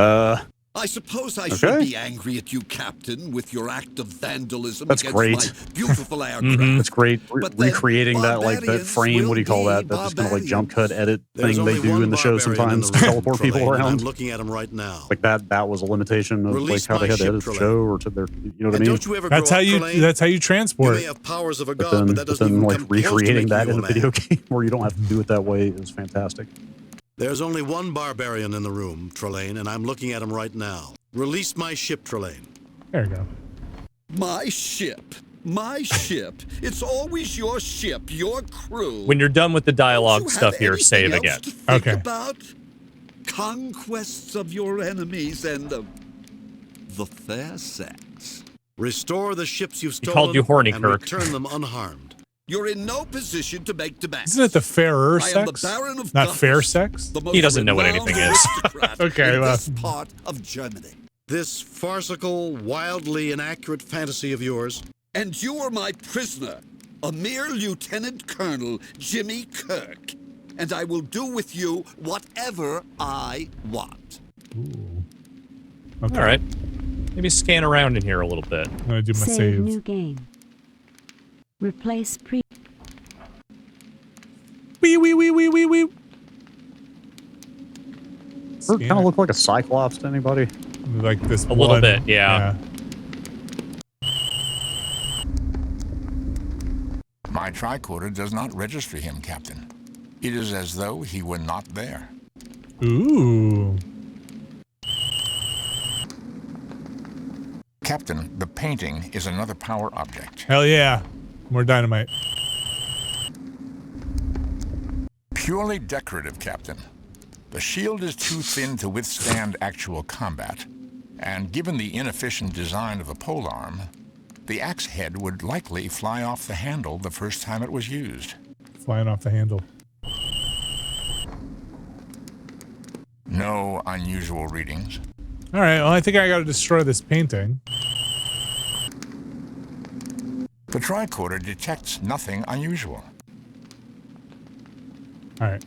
I suppose I should be angry at you, Captain, with your act of vandalism That's against great. my beautiful aircraft. That's great. But then Recreating that, like, that frame, what do you call that? That just kind of like jump cut edit thing they do in the show sometimes to teleport people I'm around. looking at him right now. Like that was a limitation of like how they had to edit the show or to their, you know what I mean? Don't you ever That's how you transport. You may have powers of a But god, then, but that doesn't even like come close to recreating making that you in a a video man. game where you don't have to do it that way is fantastic. There's only one barbarian in the room, Trelane, and I'm looking at him right now. Release my ship, Trelane. There you go. My ship. My ship. It's always your ship, your crew. When you're done with the dialogue stuff here, save again. Okay. About conquests of your enemies and the fair sex. Restore the ships you've He stolen called you horny, and Kirk. return them unharmed. You're in no position to make demands. Isn't it the fairer I am the sex? Baron of Not Gothos, fair sex? the most He doesn't know what renowned anything is. aristocrat Okay, in well. this part of Germany. This farcical, wildly inaccurate fantasy of yours. And you are my prisoner, a mere lieutenant colonel, Jimmy Kirk. And I will do with you whatever I want. Okay. All right. Maybe scan around in here a little bit. I'm gonna do my Save save. new game. Replace pre. Wee. Or kind of look like a Cyclops to anybody? Like this A little bit, yeah. My tricorder does not register him, Captain. It is as though he were not there. Ooh. Captain, the painting is another power object. Hell yeah. More dynamite. Purely decorative, Captain. The shield is too thin to withstand actual combat, and given the inefficient design of the polearm, the axe head would likely fly off the handle the first time it was used. Flying off the handle. No unusual readings. All right, well, I think I got to destroy this painting. The tricorder detects nothing unusual. All right.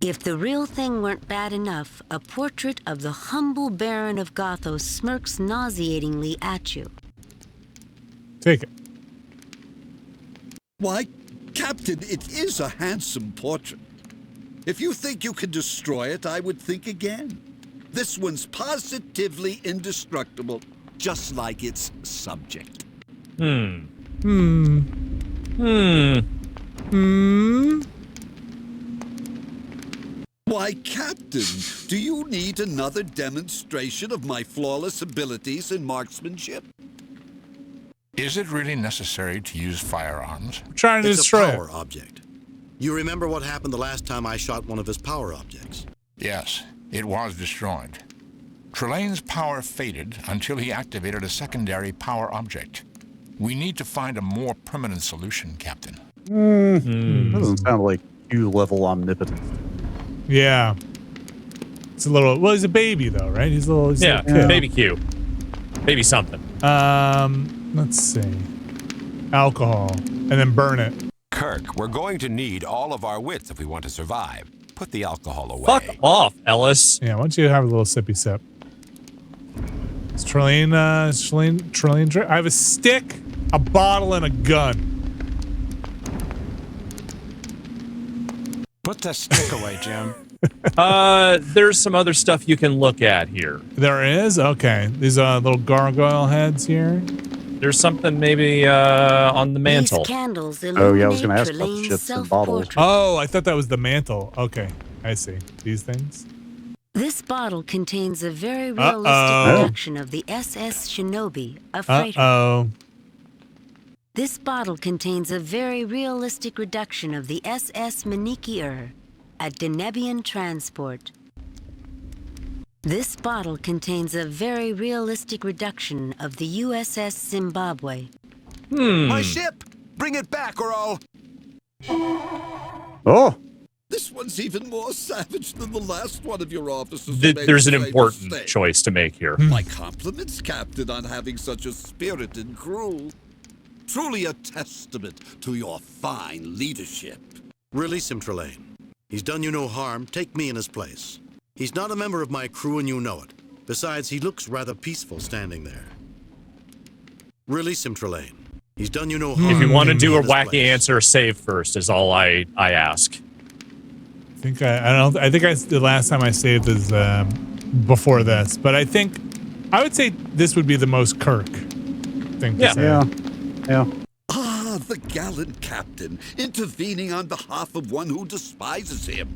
If the real thing weren't bad enough, a portrait of the humble Baron of Gothos smirks nauseatingly at you. Take it. Why, Captain, it is a handsome portrait. If you think you can destroy it, I would think again. This one's positively indestructible, just like its subject. Why, Captain, do you need another demonstration of my flawless abilities in marksmanship? Is it really necessary to use firearms? I'm trying to It's destroy a it. power object. You remember what happened the last time I shot one of his power objects? Yes, it was destroyed. Trelane's power faded until he activated a secondary power object. We need to find a more permanent solution, Captain. That doesn't sound like Q-level omnipotence. Yeah. It's a little, well, he's a baby though, right? He's a little, he's Yeah, a little kid. baby Q. Baby something. Let's see. Alcohol. And then burn it. Kirk, we're going to need all of our wits if we want to survive. Put the alcohol away. Fuck off, Ellis. Yeah, why don't you have a little sippy sip? Is Trelane drink? I have a stick, a bottle, and a gun. Put the stick away, Jim. There's some other stuff you can look at here. There is? Okay. These little gargoyle heads here. There's something maybe on the mantle. These candles Oh, yeah, I was going to illuminate ask about the Trelane's ships and bottles. self-portrait. Oh, I thought that was the mantle. Okay. I see. These things. This bottle contains a very realistic Uh-oh. reduction of the SS Shinobi, a freighter. Uh-oh. This bottle contains a very realistic reduction of the SS Manikier, a Denebian transport. This bottle contains a very realistic reduction of the USS Zimbabwe. My ship! Bring it back or I'll... Oh! This one's even more savage than the last one of your officers. who made There's the an same important mistake. choice to make here. My compliments, Captain, on having such a spirited crew. Truly a testament to your fine leadership. Release him, Trelane. He's done you no harm. Take me in his place. He's not a member of my crew and you know it. Besides, he looks rather peaceful standing there. Release him, Trelane. He's done you no harm. If you want to Take do me a in his wacky place. answer, save first is all I ask. I think the last time I saved is before this, but I think I would say this would be the most Kirk thing to say. Yeah. Ah, the gallant captain, intervening on behalf of one who despises him.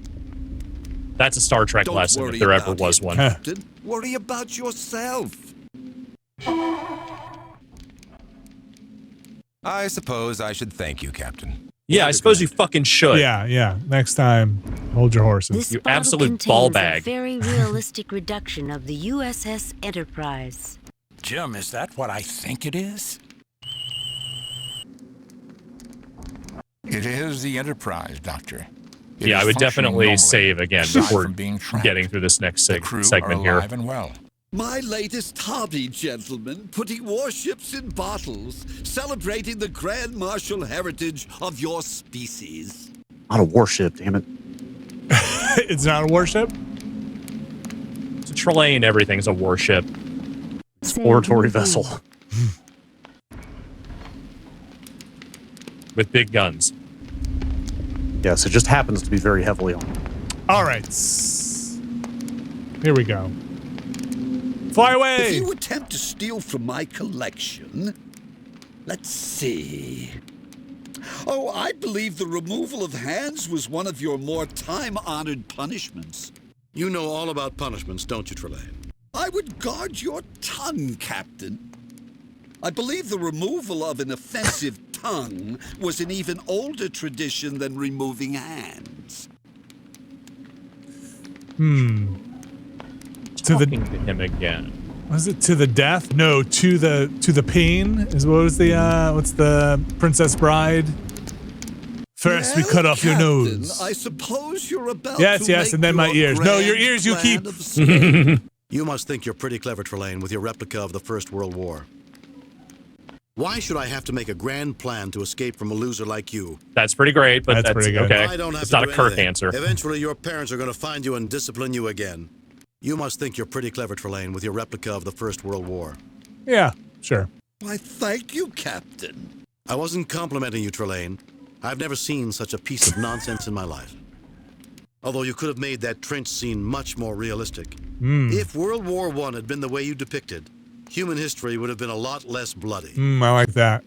That's a Star Trek Don't lesson worry if there ever about was him, one. Captain. Worry about yourself. I suppose I should thank you, Captain. Yeah, I suppose you fucking should. Yeah. Next time, hold your horses. This You bottle absolute contains ball a bag. very realistic reduction of the USS Enterprise. Jim, is that what I think it is? It is the Enterprise, Doctor. It Yeah, is I would functioning definitely normally, save again aside before from being trapped. getting through this next The crew segment are here. alive and well. My latest hobby, gentlemen, putting warships in bottles, celebrating the grand martial heritage of your species. Not a warship, damn it. It's not a warship? To Trelane, everything's a warship. Exploratory vessel. With big guns. Yes, it just happens to be very heavily on. All right. Here we go. Fly If away! you attempt to steal from my collection, let's see. Oh, I believe the removal of hands was one of your more time-honored punishments. You know all about punishments, don't you, Trelane? I would guard your tongue, Captain. I believe the removal of an offensive tongue was an even older tradition than removing hands. Talking to him again. Was it to the death? No, to the pain. Is what was the what's the Princess Bride? First, we cut off your nose. I suppose you're about yes, to yes, make and then my your ears. No, your grand ears you plan keep. of escape. You must think you're pretty clever, Trelane, with your replica of the First World War. Why should I have to make a grand plan to escape from a loser like you? That's pretty great, but that's pretty good. okay. I don't have It's to not do a Kirk anything. answer. Eventually, your parents are going to find you and discipline you again. You must think you're pretty clever, Trelane, with your replica of the First World War. Yeah, sure. Why, thank you, Captain. I wasn't complimenting you, Trelane. I've never seen such a piece of nonsense in my life. Although you could have made that trench scene much more realistic. If World War I had been the way you depicted, human history would have been a lot less bloody. I like that.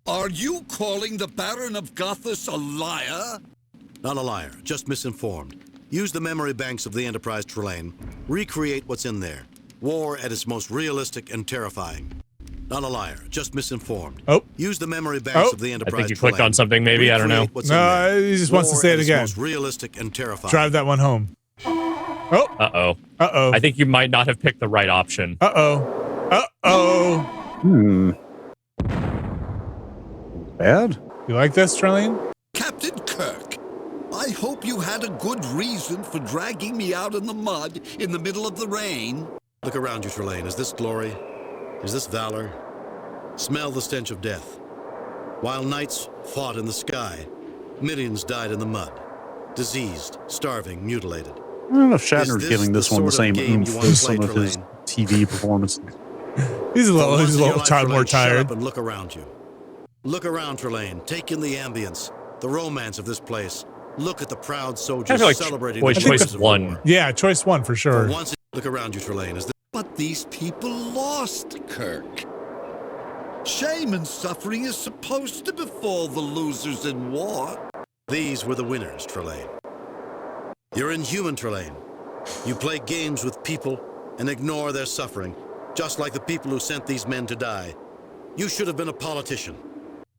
Are you calling the Baron of Gothas a liar? Not a liar, just misinformed. Use the memory banks of the Enterprise, Trelane. Recreate what's in there. War at its most realistic and terrifying. Not a liar, just misinformed. Oh. Use the memory banks of the I Enterprise. think you clicked on something, maybe. I don't know. Recreate what's in there. He just wants to War say at it its again. most realistic and terrifying. Drive that one home. Oh. Uh-oh. Uh-oh. I think you might not have picked the right option. Uh-oh. Uh-oh. Bad? You like this, Trelane? Captain Kirk, I hope you had a good reason for dragging me out in the mud in the middle of the rain. Look around you, Trelane. Is this glory? Is this valor? Smell the stench of death. While knights fought in the sky, millions died in the mud. Diseased, starving, mutilated. I don't know if Shatner's giving this one the same game you oomph want to as play, some of his Trelane? TV performances. He's a little, For once he's in a your little life, tired, more Trelane, shut tired. up and look around you. Look around, Trelane. Take in the ambience, the romance of this place. Look at the proud soldiers feel like celebrating choice the victories of one. war. Yeah, choice one for sure. For once, look around you, Trelane. Is this But these people lost, Kirk. Shame and suffering is supposed to befall the losers in war. These were the winners, Trelane. You're inhuman, Trelane. You play games with people and ignore their suffering, just like the people who sent these men to die. You should have been a politician.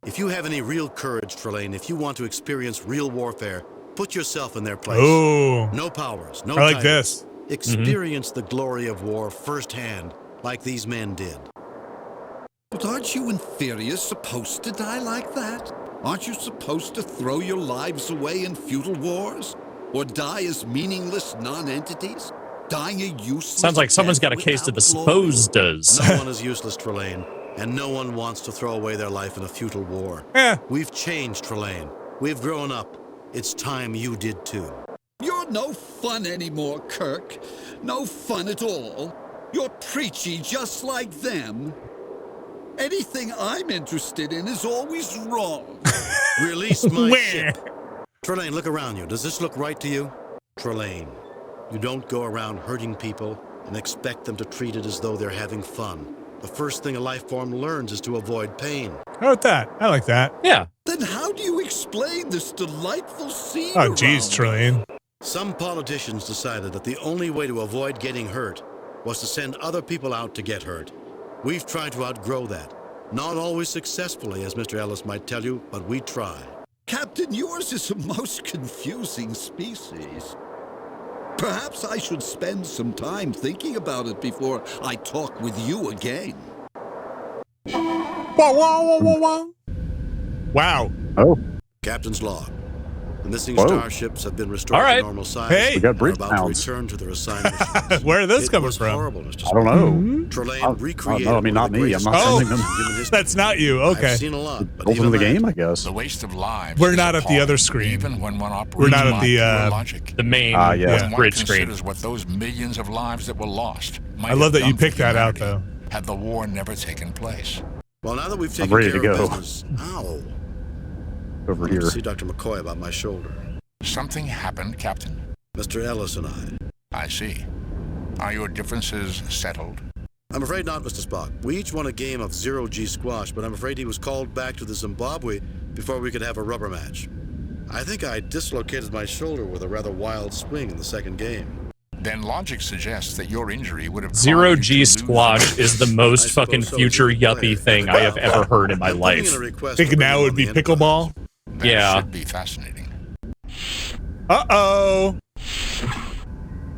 If you have any real courage, Trelane, if you want to experience real warfare, put yourself in their place. Oh. No powers, no I like titles. this. Experience the glory of war firsthand, like these men did. But aren't you inferiors supposed to die like that? Aren't you supposed to throw your lives away in futile wars? Or die as meaningless non-entities? Dying a useless Sounds like someone's got a death case to the without glory? supposed. No one is useless, Trelane, and no one wants to throw away their life in a futile war. We've changed, Trelane. We've grown up. It's time you did too. You're no fun anymore, Kirk. No fun at all. You're preachy just like them. Anything I'm interested in is always wrong. Release my ship. Trelane, look around you. Does this look right to you? Trelane, you don't go around hurting people and expect them to treat it as though they're having fun. The first thing a life form learns is to avoid pain. How about that? I like that. Yeah. Then how do you explain this delightful scene Oh, jeez, Trelane. Some politicians decided that the only way to avoid getting hurt was to send other people out to get hurt. We've tried to outgrow that. Not always successfully, as Mr. Ellis might tell you, but we try. Captain, yours is a most confusing species. Perhaps I should spend some time thinking about it before I talk with you again. Wow. Oh. Captain's log. The missing Whoa. starships have been restored All right. to normal size. Hey. We got and are bridge about to pounds. return to their assigned missions. Where are those It coming was from? horrible, Mr. I don't know. Trelane recreated no, I mean, one not of the me. greatest I'm not Oh. sending them. human history. That's not you. Okay. I've seen a lot, but Open even the that- game, I guess. The waste of lives. We're is not at the other appalling, screen. Even when one operates We're not at by the, pure logic. The main yeah. When one bridge screen. considers what those millions of lives that were lost might I love have that you done for picked that out, humanity though. had the war never taken place. Well, now that we've I'm taken ready care to of go. business, ow. Over I need to here. see Dr. McCoy about my shoulder. Something happened, Captain. Mr. Ellis and I. I see. Are your differences settled? I'm afraid not, Mr. Spock. We each won a game of zero-G squash, but I'm afraid he was called back to the Zimbabwe before we could have a rubber match. I think I dislocated my shoulder with a rather wild swing in the second game. Then logic suggests that your injury would have... Zero-G squash is the most fucking future yuppie thing I have ever heard in my life. I think now it would be pickleball. Yeah. Should be fascinating. Uh-oh.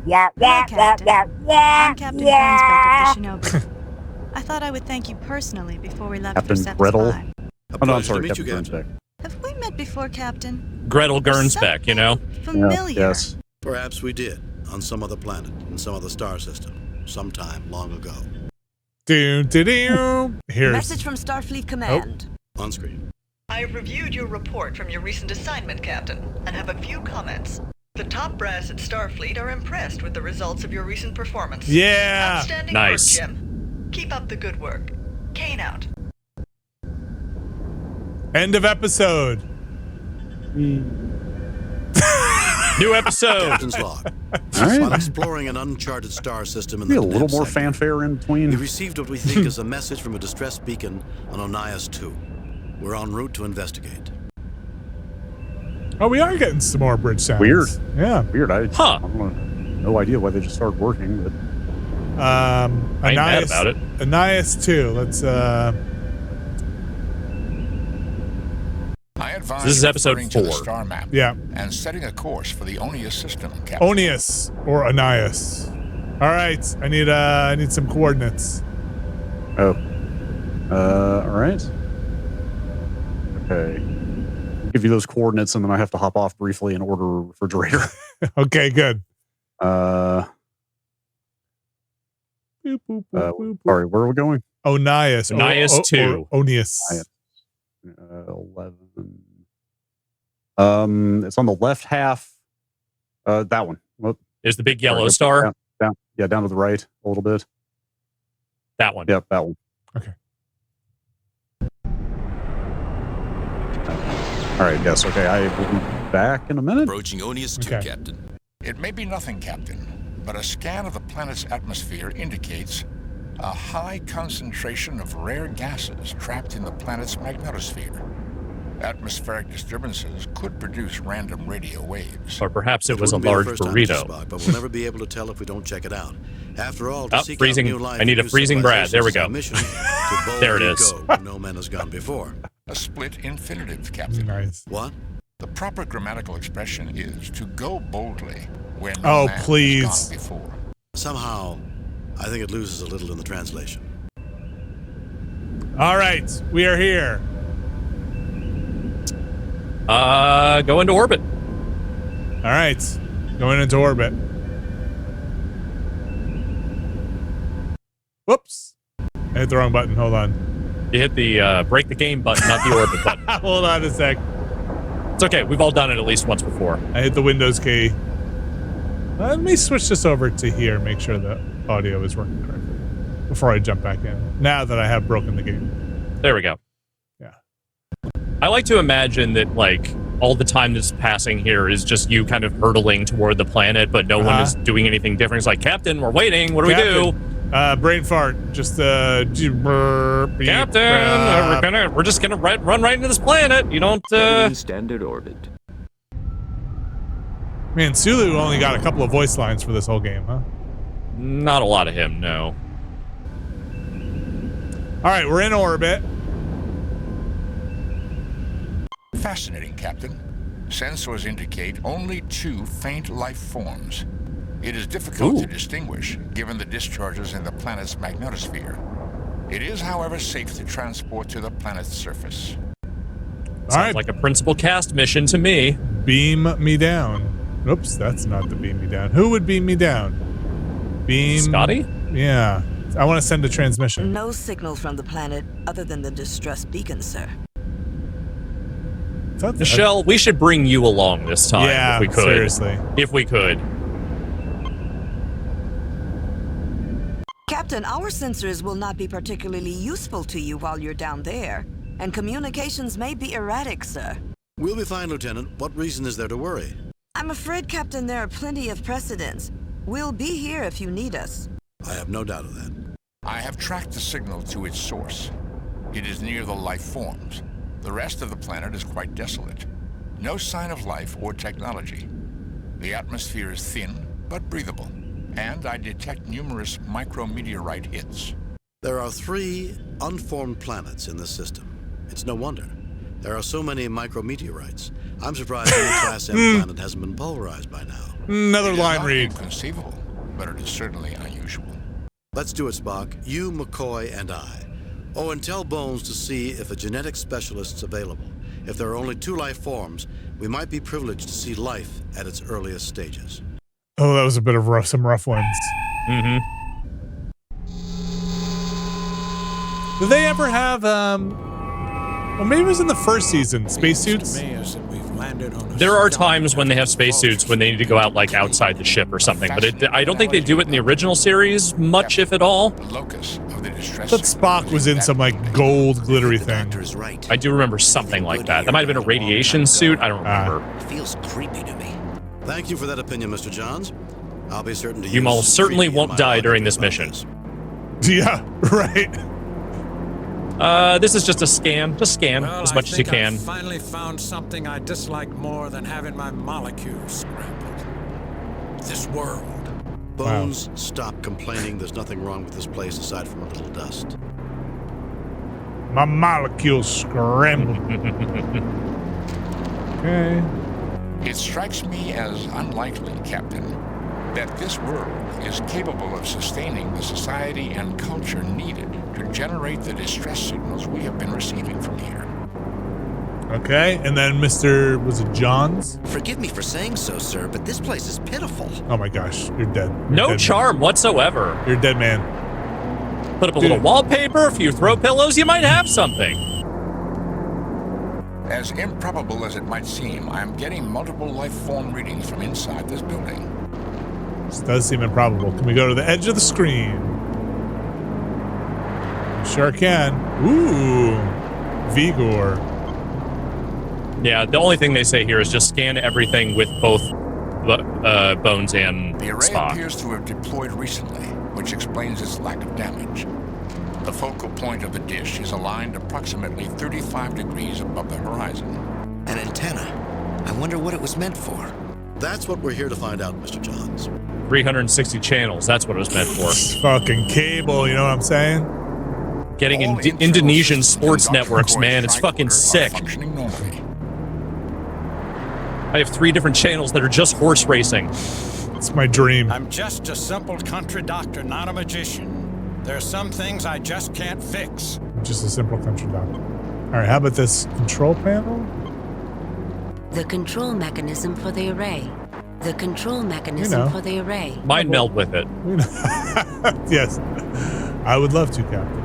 Hello, Captain. I'm Captain Gernsbeck of the Shinobi. I thought I would thank you personally before we left Captain for Sept Gretel. 5. Oh, no, I'm sorry, Captain Gernsbeck. Have we met before, Captain? Gretel Gernsbeck, you know? Familiar. Yes. Perhaps we did, on some other planet, in some other star system, sometime long ago. Here's Message from Starfleet Command. On screen. I have reviewed your report from your recent assignment, Captain, and have a few comments. The top brass at Starfleet are impressed with the results of your recent performance. Yeah! Outstanding Nice. work, Jim. Keep up the good work. Kane out. End of episode. New episode. Captain's log. All right. While exploring an uncharted star system in Be the a little more sector, fanfare in between. we received what we think is a message from a distress beacon on Onias 2. We're en route to investigate. Oh, we are getting some more bridge sounds. Weird. Yeah. Weird. I don't know, no idea why they just started working, but I ain't mad about it. Onias 2. Let's I advise This is episode referring to the 4. star map. Yeah. And setting a course for the Onias system, Captain. Onias or Onias. All right. I need some coordinates. oh. All right. Okay. I'll give you those coordinates, and then I have to hop off briefly and order a refrigerator. Okay, good. Sorry, where are we going? Onias. Onias 2. Onias. 11. It's on the left half. That one. Whoop. Is the big yellow star? Down to the right a little bit. That one. Yep, that one. Okay. All right, yes, okay. I will be back in a minute. Approaching Onias 2, Okay. Captain. It may be nothing, Captain, but a scan of the planet's atmosphere indicates a high concentration of rare gases trapped in the planet's magnetosphere. Atmospheric disturbances could produce random radio waves. Or perhaps it was a Wouldn't be our large first time, burrito. Spock, but we'll never be able to tell if we don't check it out. After all, to Oh, seek freezing. out new life I need a new freezing Brad. There we go. civilizations is our mission to There it boldly is. go where no man has gone before. A split infinitive, Captain. Nice. What? The proper grammatical expression is to go boldly where no Oh, man please. has gone before. Somehow, I think it loses a little in the translation. All right. We are here. Go into orbit. All right. Going into orbit. Whoops. I hit the wrong button. Hold on. You hit the break the game button, not the orbit button. Hold on a sec. It's okay. We've all done it at least once before. I hit the Windows key. Let me switch this over to here. Make sure the audio is working correctly before I jump back in. Now that I have broken the game. There we go. Yeah. I like to imagine that, like, all the time that's passing here is just you kind of hurtling toward the planet, but no one is doing anything different. It's like, Captain, we're waiting. What do we do? Brain fart. Just Captain, we're just gonna run right into this planet. You don't. Standard orbit. Man, Sulu only got a couple of voice lines for this whole game, huh? Not a lot of him, no. All right, we're in orbit. Fascinating, Captain. Sensors indicate only 2 faint life forms. It is difficult to distinguish, given the discharges in the planet's magnetosphere. It is, however, safe to transport to the planet's surface. Sounds like a principal cast mission to me. Beam me down. Oops, that's not the beam me down. Who would beam me down? Beam. Scotty? Yeah. I want to send a transmission. No signal from the planet other than the distress beacon, sir. Michelle, we should bring you along this time Yeah, if we could. seriously. If we could. Captain, our sensors will not be particularly useful to you while you're down there, and communications may be erratic, sir. We'll be fine, Lieutenant. What reason is there to worry? I'm afraid, Captain, there are plenty of precedents. We'll be here if you need us. I have no doubt of that. I have tracked the signal to its source. It is near the life forms. The rest of the planet is quite desolate. No sign of life or technology. The atmosphere is thin, but breathable. And I detect numerous micrometeorite hits. There are 3 unformed planets in this system. It's no wonder. There are so many micrometeorites. I'm surprised any Class M planet hasn't been pulverized by now. Another line read. Inconceivable, but it is certainly unusual. Let's do it, Spock. You, McCoy, and I. Oh, and tell Bones to see if a genetic specialist's available. If there are only 2 life forms, we might be privileged to see life at its earliest stages. Oh, that was a bit of some rough ones. Mm-hmm. Did they ever have, well, maybe it was in the first season, spacesuits? There are times when they have spacesuits when they need to go out, like, outside the ship or something, but I don't think they do it in the original series, much if at all. I thought Spock was in some, like, gold glittery thing. I do remember something like that. That might have been a radiation suit. I don't remember. Feels creepy to me. Thank you for that opinion, Mr. Johns. I'll be certain to use You most certainly won't die during this mission. Yeah, right. This is just a scan. Just scan as much as you can. I finally found something I dislike more than having my molecules scrambled. This world. Bones, stop complaining. There's nothing wrong with this place aside from a little dust. My molecules scrambled. Okay. It strikes me as unlikely, Captain, that this world is capable of sustaining the society and culture needed to generate the distress signals we have been receiving from here. Okay, and then Mr. was it Johns? Forgive me for saying so, sir, but this place is pitiful. Oh my gosh, you're dead. You're No dead, charm whatsoever. Man. You're dead, man. Put up a little wallpaper, a few throw pillows, you might have something. As improbable as it might seem, I am getting multiple life form readings from inside this building. This does seem improbable. Can we go to the edge of the screen? Sure can. Ooh, Vigor. Yeah, the only thing they say here is just scan everything with both Bones and The array Spock. appears to have deployed recently, which explains its lack of damage. The focal point of the dish is aligned approximately 35 degrees above the horizon. An antenna. I wonder what it was meant for. That's what we're here to find out, Mr. Johns. 360 channels, that's what it was meant for. Fucking cable, you know what I'm saying? Getting Indonesian sports networks, man, it's fucking sick. I have 3 different channels that are just horse racing. It's my dream. I'm just a simple country doctor, not a magician. There are some things I just can't fix. Just a simple country doctor. All right, how about this control panel? The control mechanism for the array. The control mechanism for the array. Mind meld with it. Yes, I would love to, Captain.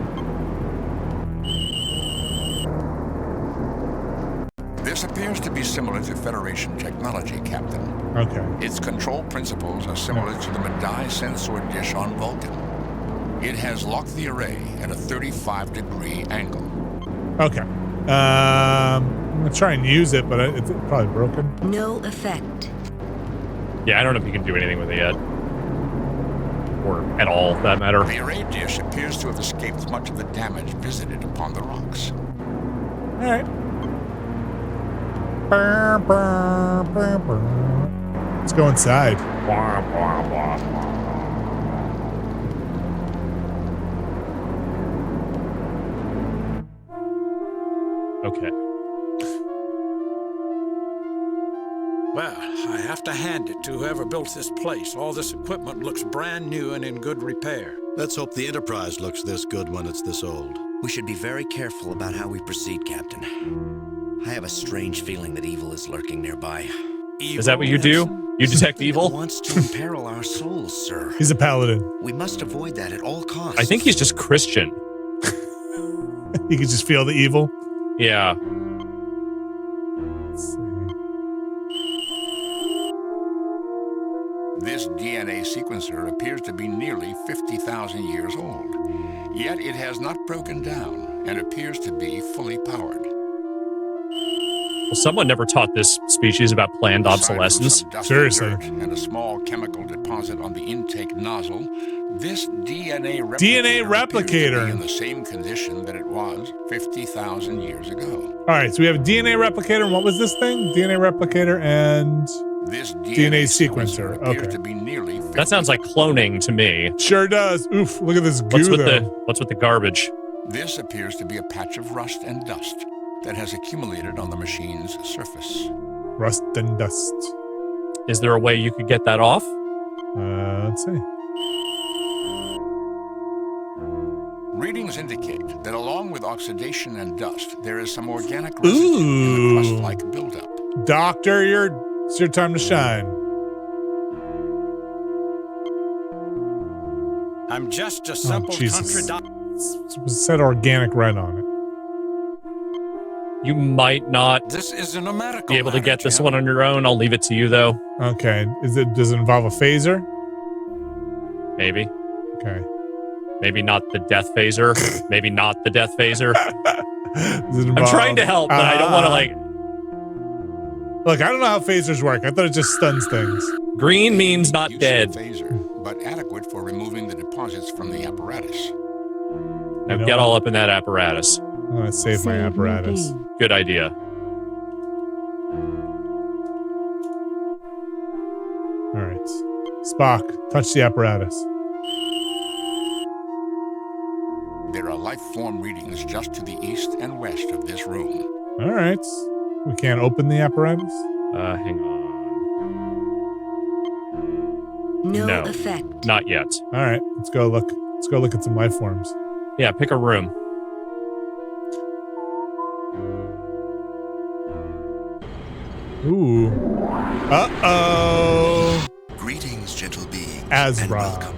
This appears to be similar to Federation technology, Captain. Okay. Its control principles are similar to the Medaille sensor dish on Vulcan. It has locked the array at a 35-degree angle. Okay. I'm gonna try and use it, but it's probably broken. No effect. Yeah, I don't know if you can do anything with it yet. Or at all, for that matter. The array dish appears to have escaped much of the damage visited upon the rocks. All right. Let's go inside. Okay. Well, I have to hand it to whoever built this place. All this equipment looks brand new and in good repair. Let's hope the Enterprise looks this good when it's this old. We should be very careful about how we proceed, Captain. I have a strange feeling that evil is lurking nearby. Is that what you do? You detect evil? It wants to imperil our souls, sir. He's a paladin. We must avoid that at all costs. I think he's just Christian. You can just feel the evil. Yeah. Let's see. This DNA sequencer appears to be nearly 50,000 years old. Yet it has not broken down and appears to be fully powered. Well, someone never taught this species about planned obsolescence. Seriously. And a small chemical deposit on the intake nozzle, This DNA replicator, DNA appears to replicator. be in the same condition that it was 50,000 years ago. All right, so we have a DNA replicator. And what was this thing? DNA replicator and This DNA sequencer. appears Okay. to be nearly 50. That sounds like cloning to me. Sure does. Oof, look at this goo, What's with the garbage? This appears to be a patch of rust and dust that has accumulated on the machine's surface. Rust and dust. Is there a way you could get that off? Let's see. Readings indicate that along with oxidation and dust, there is some organic residue in the crust-like buildup. Doctor, it's your time to shine. I'm just a Oh, simple Jesus. country doctor. It said organic right on it. You might not This isn't a medical be able to matter, get this Jim. one on your own. I'll leave it to you, though. Okay. Does it involve a phaser? Maybe. Okay. Maybe not the death phaser. Maybe not the death phaser. Does it I'm involve, trying to help, but I don't want to, like... Look, I don't know how phasers work. I thought it just stuns things. Green means not dead. Phaser, but adequate for removing the deposits from the apparatus. Now know get what? all up in that apparatus. I'm going to save my apparatus. Good idea. All right. Spock, touch the apparatus. There are life form readings just to the east and west of this room. All right. We can't open the apparatus? Hang on. No effect. Not yet. All right. Let's go look. Let's go look at some life forms. Yeah, pick a room. Ooh. Uh-oh. Greetings, gentle beings, Azra. and welcome.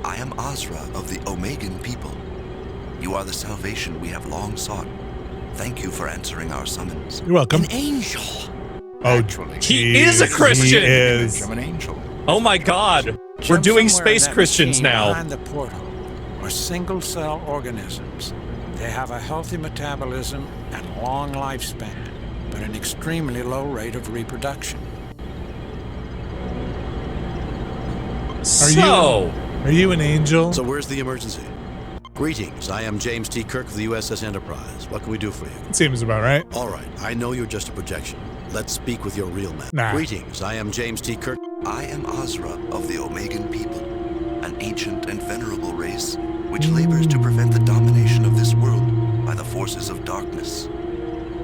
I am Azra of the Omegan people. You are the salvation we have long sought. Thank you for answering our summons. You're welcome. An angel. Oh, He is a Christian. He is. I'm an angel. Oh my God. We're Jim, doing somewhere in space that Christians machine now. Behind the portal are single-cell organisms. They have a healthy metabolism and long lifespan, but an extremely low rate of reproduction. Are you an angel? So where's the emergency? Greetings, I am James T. Kirk of the USS Enterprise. What can we do for you? Seems about right. All right, I know you're just a projection. Let's speak with your real man. Nah. Greetings, I am James T. Kirk. I am Azra of the Omegan people, an ancient and venerable race which labors to prevent the domination of this world by the forces of darkness.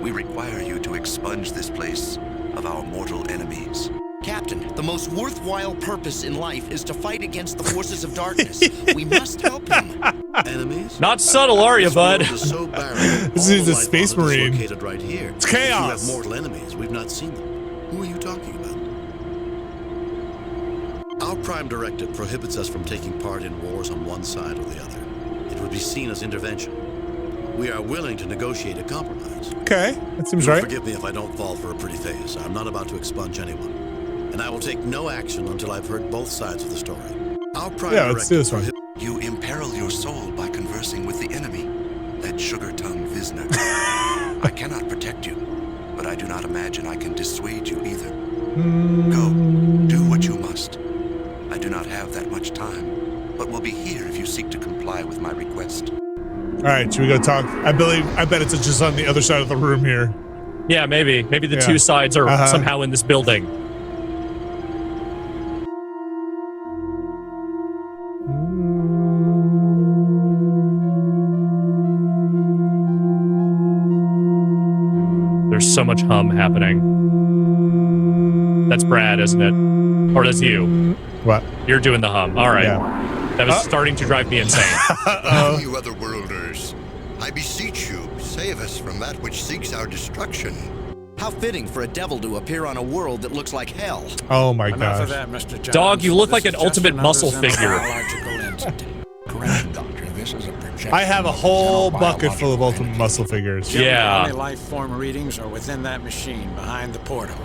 We require you to expunge this place of our mortal enemies. Captain, the most worthwhile purpose in life is to fight against the forces of darkness. We must help him. Enemies? Not subtle, are you, bud? This world is so barren. This All is the a life space on it is marine. located right here. It's chaos. You have mortal enemies. We've not seen them. Who are you talking about? Our prime directive prohibits us from taking part in wars on one side or the other. It would be seen as intervention. We are willing to negotiate a compromise. Okay, that seems You'll right. Forgive me if I don't fall for a pretty face. I'm not about to expunge anyone. And I will take no action until I've heard both sides of the story. Our prime Let's do this one. You imperil your soul by conversing with the enemy, that sugar-tongued Vizsla. I cannot protect you, but I do not imagine I can dissuade you either. Go, do what you must. I do not have that much time, but will be here if you seek to comply with my request. All right, should we go talk? I bet it's just on the other side of the room here. Yeah, maybe. Maybe the Yeah. two sides are Uh-huh. somehow in this building. There's so much hum happening. That's Brad, isn't it? Or that's you? What? You're doing the hum. All right. Yeah. That was starting to drive me insane. You otherworlders, I beseech you, save us from that which seeks our destruction. How fitting for a devil to appear on a world that looks like hell. Oh my Enough gosh. of that, Mr. Jones. Dog, you look This like is an just ultimate another muscle figure. xenobiological entity. Correct, Doctor. This is a projection. I have a of whole bucket full of xenobiological ultimate muscle figures. Jim, Yeah. The only life form readings are within that machine behind the portal.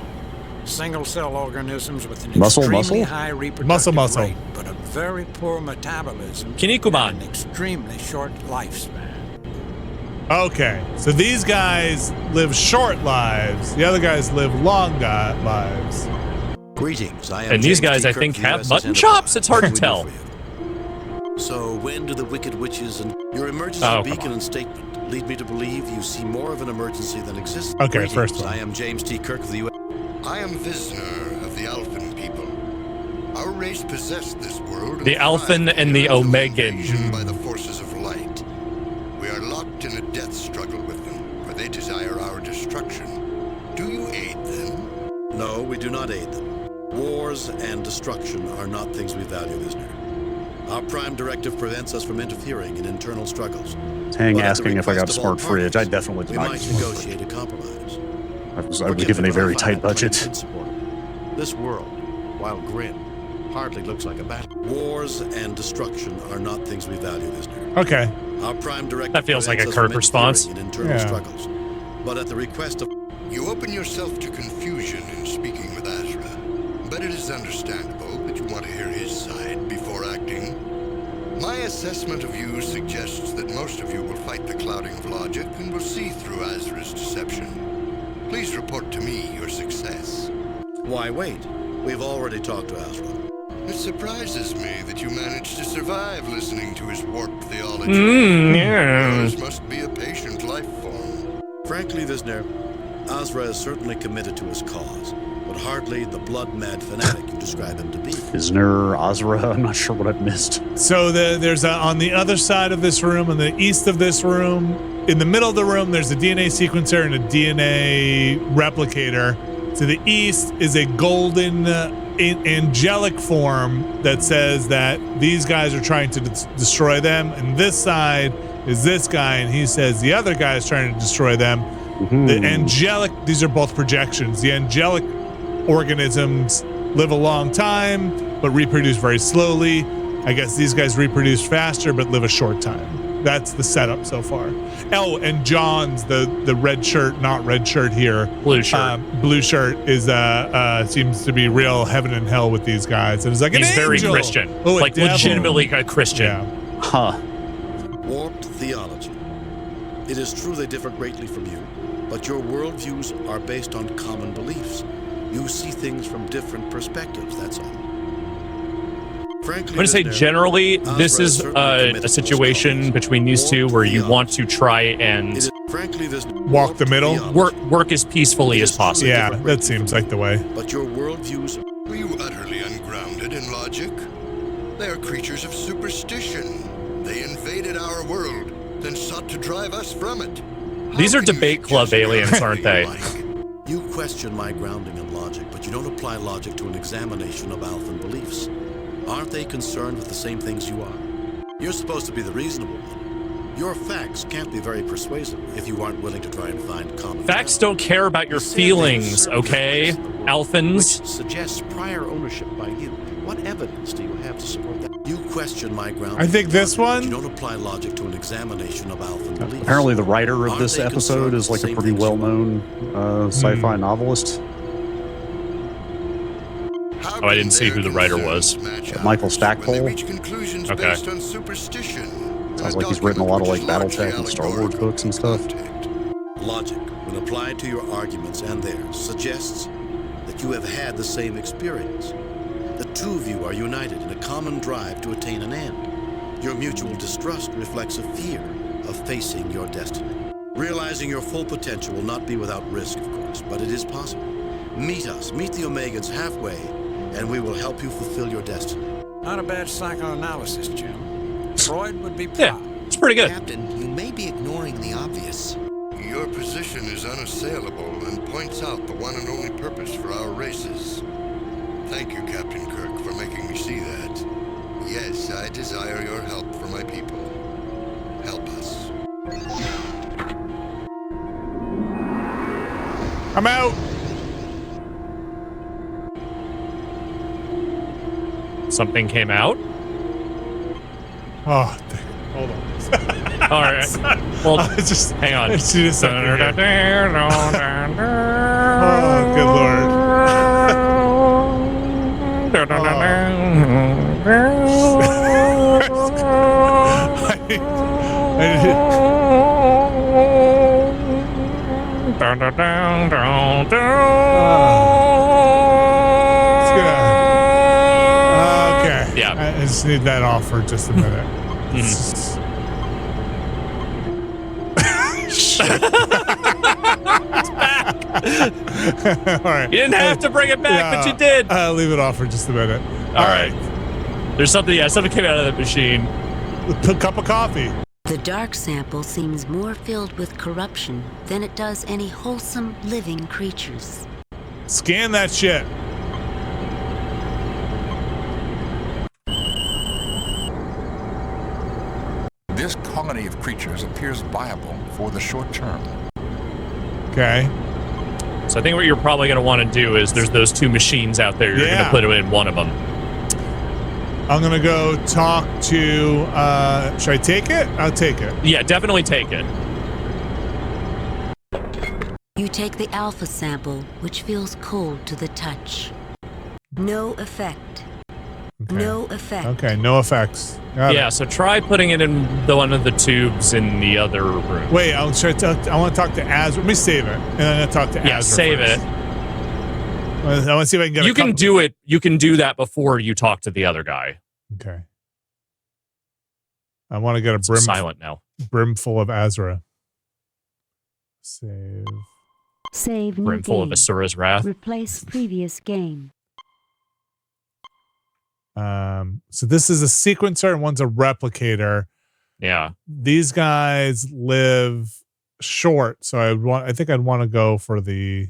Single cell organisms with an extremely high reproductive Muscle. rate, but a very poor metabolism. Kinnikuman. And an extremely short lifespan. Okay, so these guys live short lives. The other guys live long lives. Greetings, I am And these James guys, T. I Kirk think, of the have USS button Enterprise. chops. It's hard to What can we do tell. for you? So when do the wicked witches and your emergency beacon and statement lead me to believe you see more of an emergency than exists? Okay, Greetings. first one. I am James T. Kirk of the U.S. I am Visner of the Alphen people. Our race possessed this world. The Alphen and the Omegan. By the forces of light. We are locked in a death struggle with them, for they desire our destruction. Do you aid them? No, we do not aid them. Wars and destruction are not things we value, Visner. Our prime directive prevents us from interfering in internal struggles. Tang asking if I got a smart fridge. I definitely did We not. might negotiate a compromise. I was given a very tight budget. This world, while grim, hardly looks like a battle. Wars and destruction are not things we value, Visner. Okay. Our prime directive That feels like a prevents us Kirk from response. interfering in internal struggles. But at the request of... You open yourself to confusion in speaking with Azra, but it is understandable that you want to hear his side before acting. My assessment of you suggests that most of you will fight the clouding of logic and will see through Azra's deception. Please report to me your success. Why wait? We've already talked to Azra. It surprises me that you managed to survive listening to his warped theology. Yours must be a patient life form. Frankly, Visner, Azra is certainly committed to his cause, but hardly the blood-mad fanatic you describe him to be. Isner, Azra, I'm not sure what I've missed. So there's on the other side of this room, on the east of this room, in the middle of the room, there's a DNA sequencer and a DNA replicator. To the east is a golden angelic form that says that these guys are trying to destroy them, and this side is this guy, and he says the other guy is trying to destroy them. The angelic, these are both projections. The angelic organisms live a long time, but reproduce very slowly. I guess these guys reproduce faster, but live a short time. That's the setup so far. Oh, and John's the red shirt, not red shirt here. Blue shirt. Blue shirt is seems to be real heaven and hell with these guys. And it's like he's an very angel. Christian, Oh, like devil. legitimately a Christian. Yeah. Huh. Warped theology. It is true they differ greatly from you, but your worldviews are based on common beliefs. You see things from different perspectives, that's all. Frankly, I'm going to say generally, this is a situation between these two where you want to try and walk the middle, work as peacefully as possible. Yeah, that seems like the way. But your worldviews... Were you utterly ungrounded in logic? They are creatures of superstition. They invaded our world, then sought to drive us from it. These are debate club aliens, aren't they? You question my grounding in logic, but you don't apply logic to an examination of Alphen beliefs. Aren't they concerned with the same things you are? You're supposed to be the reasonable one. Your facts can't be very persuasive if you aren't willing to try and find common Facts don't care about your feelings, okay, Alphans? Which suggests prior ownership by you. What evidence do you have to support that? You question my grounding. I think this one. You don't apply logic to an examination of Alphen beliefs. Apparently the writer of this episode is like a pretty well-known sci-fi novelist. Oh, I didn't see who the writer was. Michael Stackpole. Okay. Sounds like he's written a lot of like BattleTech and Star Wars books and stuff. Logic, when applied to your arguments and theirs, suggests that you have had the same experience. The two of you are united in a common drive to attain an end. Your mutual distrust reflects a fear of facing your destiny. Realizing your full potential will not be without risk, of course, but it is possible. Meet us, meet the Omegans halfway, and we will help you fulfill your destiny. Not a bad psychoanalysis, Jim. Freud would be proud. Yeah, it's pretty good. Captain, you may be ignoring the obvious. Your position is unassailable and points out the one and only purpose for our races. Thank you, Captain Kirk, for making me see that. Yes, I desire your help for my people. Help us. I'm out. Something came out? Oh, hold on. All right. Well, just hang on. It's just oh, good lord. Okay. Yeah. I just need that off for just a minute. It's back. All right. You didn't have to bring it back, but you did. Leave it off for just a minute. All right. There's something. Yeah, something came out of that machine. A cup of coffee. The dark sample seems more filled with corruption than it does any wholesome living creatures. Scan that shit. This colony of creatures appears viable for the short term. Okay. So I think what you're probably going to want to do is there's those two machines out there. You're going to put it in one of them. I'm going to go talk to... should I take it? I'll take it. Yeah, definitely take it. You take the alpha sample, which feels cold to the touch. No effect. Okay. No effect. Okay, no effects. Got Yeah, it. so try putting it in one of the tubes in the other room. Wait, I want to talk to Azra. Let me save it. And I'm going to talk to Azra. Yeah, save first. it. I want to see if I can get You can do it. You can do that before you talk to the other guy. Okay. I want to get a It's brim silent now. Brim full of Azra. Save. Save new Brimful of game. Asura's Wrath. Replace previous game. So this is a sequencer and one's a replicator. Yeah. These guys live short, so I think I'd want to go for the,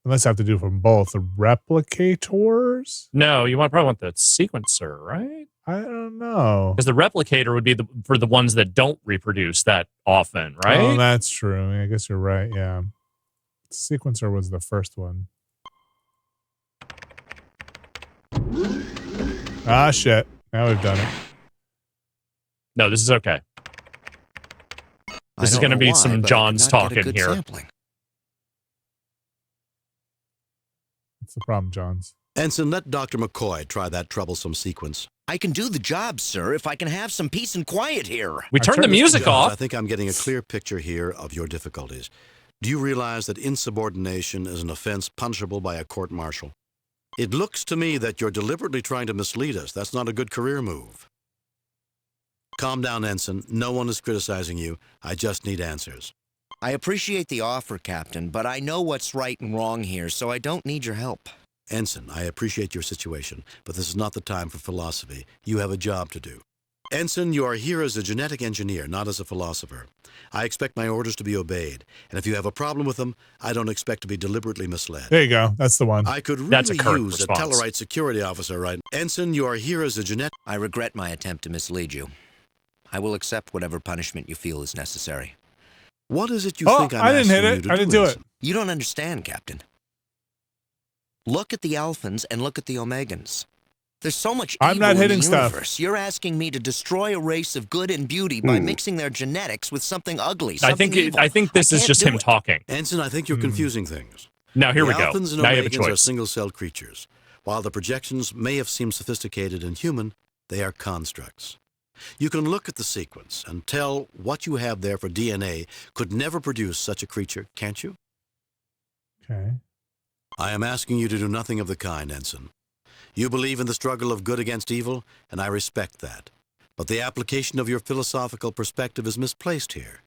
unless I have to do from both, the replicators. No, you probably want the sequencer, right? I don't know. Because the replicator would be for the ones that don't reproduce that often, right? Oh, that's true. I guess you're right. Yeah. Sequencer was the first one. Ah, shit. Now we've done it. No, this is okay. This is going to be some John's talking here. What's the problem, Johns? Ensign, let Dr. McCoy try that troublesome sequence. I can do the job, sir, if I can have some peace and quiet here. We turned the music off. I think I'm getting a clear picture here of your difficulties. Do you realize that insubordination is an offense punishable by a court-martial? It looks to me that you're deliberately trying to mislead us. That's not a good career move. Calm down, Ensign. No one is criticizing you. I just need answers. I appreciate the offer, Captain, but I know what's right and wrong here, so I don't need your help. Ensign, I appreciate your situation, but this is not the time for philosophy. You have a job to do. Ensign, you are here as a genetic engineer, not as a philosopher. I expect my orders to be obeyed, and if you have a problem with them, I don't expect to be deliberately misled. There you go. That's the one. I could really That's a Kirk use response. a Tellarite security officer right now. Ensign, you are here as a genetic... I regret my attempt to mislead you. I will accept whatever punishment you feel is necessary. What is it you think I'm asking you to I didn't do it. Ensign? You don't understand, Captain. Look at the Alphans and look at the Omegans. There's so much evil I'm not in hitting the stuff. universe. You're asking me to destroy a race of good and beauty by mixing their genetics with something ugly, I something evil. think this is can't just do him it. talking. Ensign, I think you're confusing things. Now here the we go. Alphans and Now you have a Omegans are choice. single-celled creatures. While the projections may have seemed sophisticated and human, they are constructs. You can look at the sequence and tell what you have there for DNA could never produce such a creature, can't you? Okay. I am asking you to do nothing of the kind, Ensign. You believe in the struggle of good against evil, and I respect that. But the application of your philosophical perspective is misplaced here.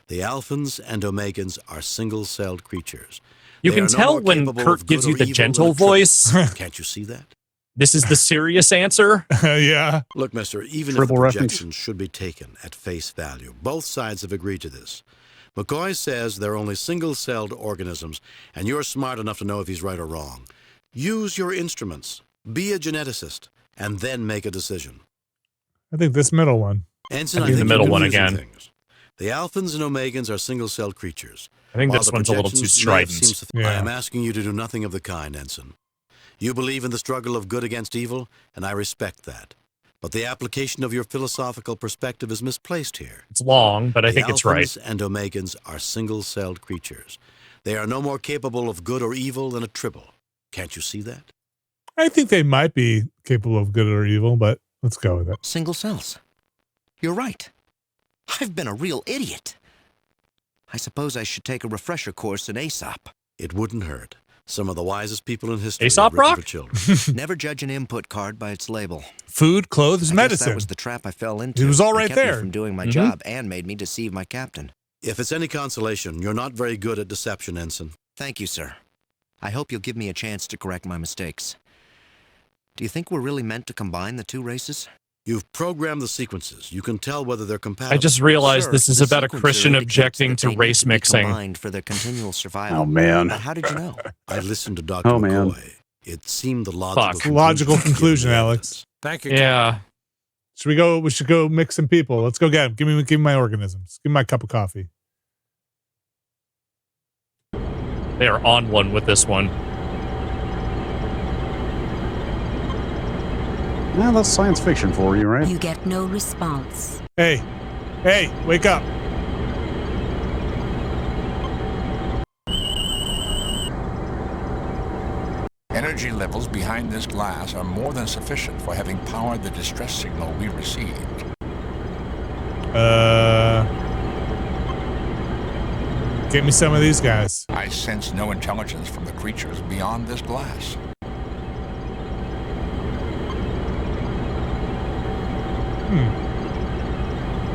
The Alphans and Omegans are single-celled creatures. You They can are no tell more when capable Kirk of gives good you or the evil gentle than a triple. voice. Can't you see that? This is the serious answer. Yeah. Look, mister, even Triple if the reference. projections should be taken at face value, both sides have agreed to this. McCoy says they're only single-celled organisms, and you're smart enough to know if he's right or wrong. Use your instruments, be a geneticist, and then make a decision. I think this middle one. Ensign, I I think think the middle you're one confusing again. things. The Alphans and Omegans are single-celled creatures. I think While this the one's a little too projections may have strident. seemed I am asking you to do nothing of the kind, Ensign. You believe in the struggle of good against evil, and I respect that. But the application of your philosophical perspective is misplaced here. It's long, but I The think it's right. Alphans and Omegans are single-celled creatures. They are no more capable of good or evil than a triple. Can't you see that? I think they might be capable of good or evil, but let's go with it. Single cells. You're right. I've been a real idiot. I suppose I should take a refresher course in Aesop. It wouldn't hurt. Some of the wisest people in history. Aesop have written rock? for children. Never judge an input card by its label. Food, clothes, I guess medicine. that was the trap I fell into. It was all It right kept me there. from doing my Mhm. job and made me deceive my captain. If it's any consolation, you're not very good at deception, Ensign. Thank you, sir. I hope you'll give me a chance to correct my mistakes. Do you think we're really meant to combine the two races? You've programmed the sequences. You can tell whether they're compatible. I just realized Sir, this is the about a sequencer Christian indicates objecting that to they need race to be mixing. combined for their continual survival. Oh, man. But how did you know? I listened to Dr. Oh, man. McCoy. It seemed the logical Fuck. Logical conclusion, Alex. Thank you. Yeah. Should we go? We should go mix some people. Let's go get them. Give me my organisms. Give me my cup of coffee. They are on one with this one. Yeah, that's science fiction for you, right? You get no response. Hey, wake up. Energy levels behind this glass are more than sufficient for having powered the distress signal we received. Get me some of these guys. I sense no intelligence from the creatures beyond this glass.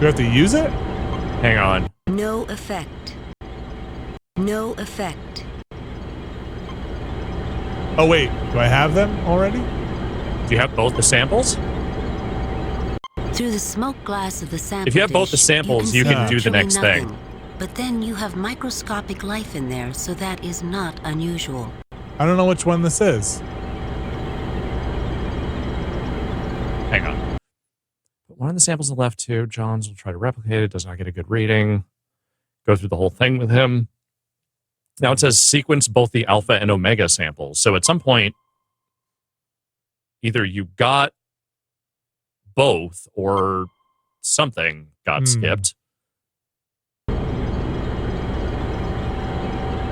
You have to use it? Hang on. No effect. No effect. Oh, wait. Do I have them already? Do you have both the samples? Through the smoke glass of the sample If you have both the dish, samples, you can see do the virtually next nothing. thing. But then you have microscopic life in there, so that is not unusual. I don't know which one this is. Hang on. One of the samples on the left, too. John's will try to replicate it. Does not get a good reading. Go through the whole thing with him. Now it says sequence both the alpha and omega samples. So at some point, either you got both or something got skipped.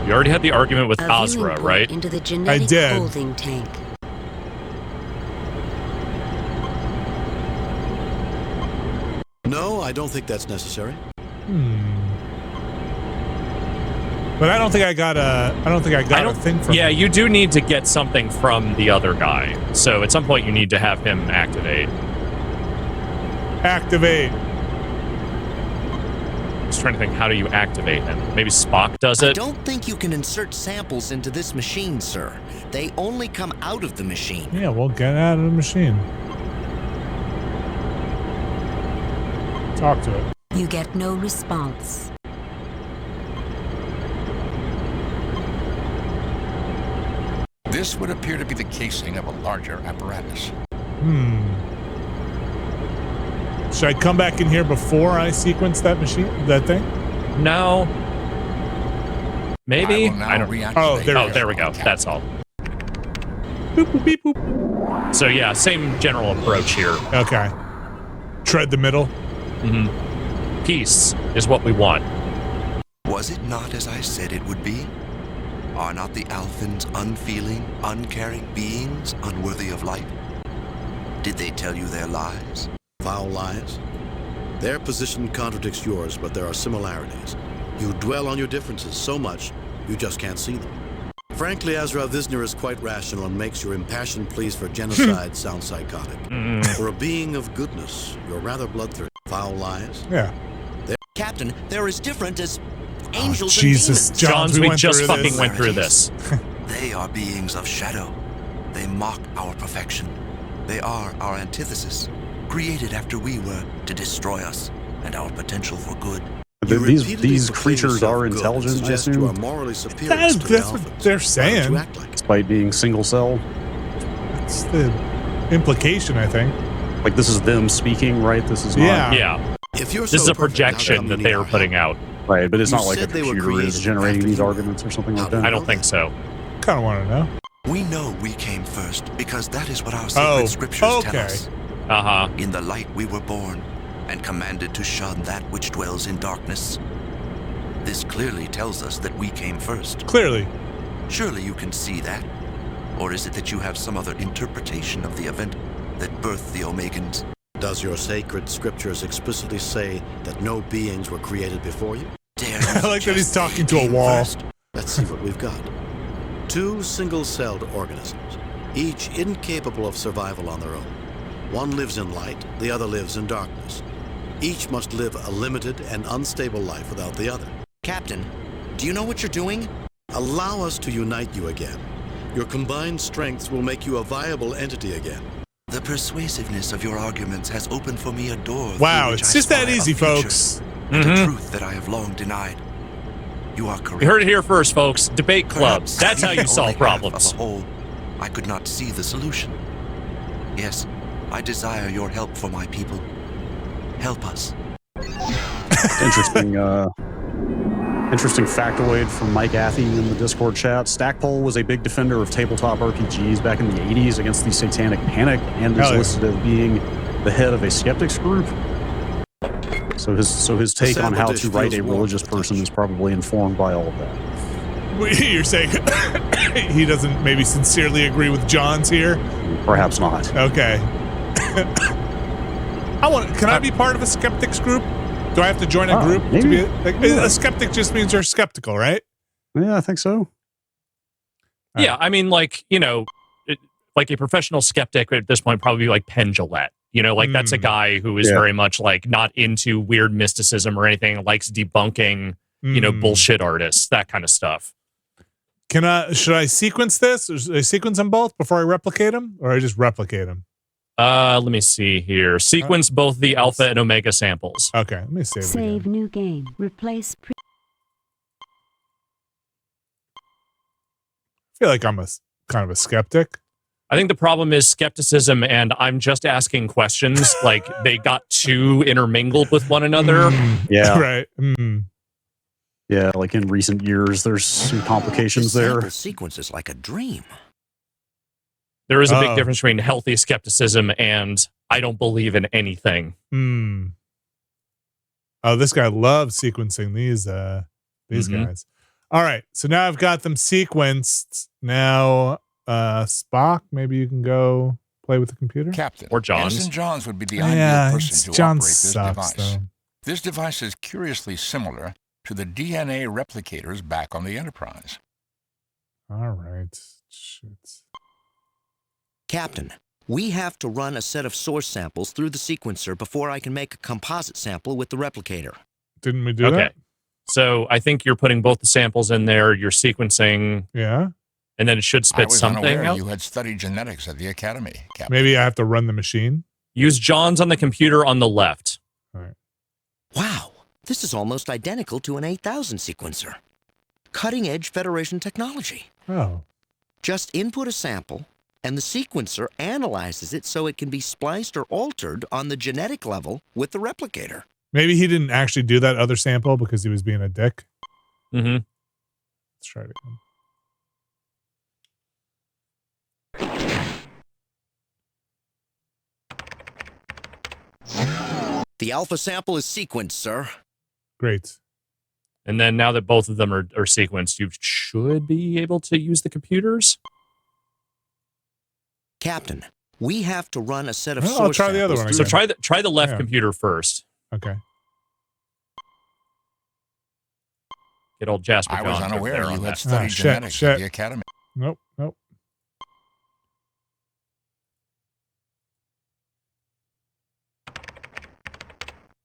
You already had the argument with A viewing Azra, point right? Into the genetic did. holding tank. No, I don't think that's necessary. But I don't think I got a thing from Yeah, him. you do need to get something from the other guy. So at some point, you need to have him activate. Activate. Just trying to think, how do you activate him? Maybe Spock does I it? don't think you can insert samples into this machine, sir. They only come out of the machine. Yeah, we'll get out of the machine. Talk to it. You get no response. This would appear to be the casing of a larger apparatus. Should I come back in here before I sequence that thing? No. Maybe? I will now I don't. reactivate There we go. That's all. Boop, boop, beep, boop. So yeah, same general approach here. Okay. Tread the middle. Peace is what we want. Was it not as I said it would be? Are not the Alphans unfeeling, uncaring beings unworthy of light? Did they tell you their lies? Foul lies? Their position contradicts yours, but there are similarities. You dwell on your differences so much, you just can't see them. Frankly, Azra Visner is quite rational and makes your impassioned pleas for genocide sound psychotic. For a being of goodness, you're rather bloodthirsty. Foul lies? Yeah. Captain, they're as different as angels Jesus, and demons. Johns, we just fucking went through this. They are beings of shadow. They mock our perfection. They are our antithesis, created after we were to destroy us and our potential for good. These creatures are intelligent, I assume? That's what they're saying. Despite being single cell. That's the implication, I think. Like, this is them speaking, right? This is not... Yeah. If you're This is a projection that they are putting out. Right, but it's You not like a said they were computer is created generating after these you were. arguments or something like that. I don't think so. Kind of want to know. We know we came first because that is what our sacred scriptures tell us. In the light we were born and commanded to shun that which dwells in darkness. This clearly tells us that we came first. Clearly. Surely you can see that. Or is it that you have some other interpretation of the event that birthed the Omegans? Does your sacred scriptures explicitly say that no beings were created before you? I like that he's talking to a wall. Let's see what we've got. 2 single-celled organisms, each incapable of survival on their own. One lives in light, the other lives in darkness. Each must live a limited and unstable life without the other. Captain, do you know what you're doing? Allow us to unite you again. Your combined strengths will make you a viable entity again. The persuasiveness of your arguments has opened for me a door. Wow, it's just that easy, folks. The truth that I have long denied. You are correct. You heard it here first, folks. Debate club. Perhaps That's how you solve problems. Of a whole, I could not see the solution. Yes, I desire your help for my people. Help us. Interesting, interesting factoid from Mike Athy in the Discord chat. Stackpole was a big defender of tabletop RPGs back in the 80s against the Satanic Panic, and is listed as being the head of a skeptics group. So his take on how to write a religious person is probably informed by all of that. You're saying he doesn't maybe sincerely agree with John's here? Perhaps not. Okay. Can I be part of a skeptics group? Do I have to join a group to be a skeptic? Just means you're skeptical, right? Yeah, I think so. Yeah, I mean, like, you know, like a professional skeptic at this point probably be like Penn Jillette. You know, like that's a guy who is very much like not into weird mysticism or anything, likes debunking, you know, bullshit artists, that kind of stuff. Should I sequence this? Should I sequence them both before I replicate them, or I just replicate them? Let me see here. Sequence both the alpha and omega samples. Okay, let me save it again. Save new game. Replace I feel like I'm kind of a skeptic. I think the problem is skepticism and I'm just asking questions. Like they got too intermingled with one another. Yeah. Right. Yeah, like in recent years, there's some complications there. The sequence is like a dream. There is a big difference between healthy skepticism and I don't believe in anything. Oh, this guy loves sequencing these guys. All right, so now I've got them sequenced. Now, Spock, maybe you can go play with the computer. Captain, or Johns. Ensign Johns would be the ideal person to John operate this sucks, device. though. This device is curiously similar to the DNA replicators back on the Enterprise. All right. Shit. Captain, we have to run a set of source samples through the sequencer before I can make a composite sample with the replicator. Didn't we do that? So I think you're putting both the samples in there, you're sequencing. Yeah. And then it should spit something I was unaware out. you had studied genetics at the Academy, Captain. Maybe I have to run the machine. Use John's on the computer on the left. All right. Wow, this is almost identical to an 8000 sequencer. Cutting-edge Federation technology. Oh. Just input a sample, and the sequencer analyzes it so it can be spliced or altered on the genetic level with the replicator. Maybe he didn't actually do that other sample because he was being a dick. Mm-hmm. Let's try it again. The alpha sample is sequenced, sir. Great. And then now that both of them are sequenced, you should be able to use the computers. Captain, we have to run a set of Well, source I'll try the other one samples again. So try the left computer first. Okay. Get old Jasper I was Johns over unaware there you on had that. studied genetics at the Academy. Nope.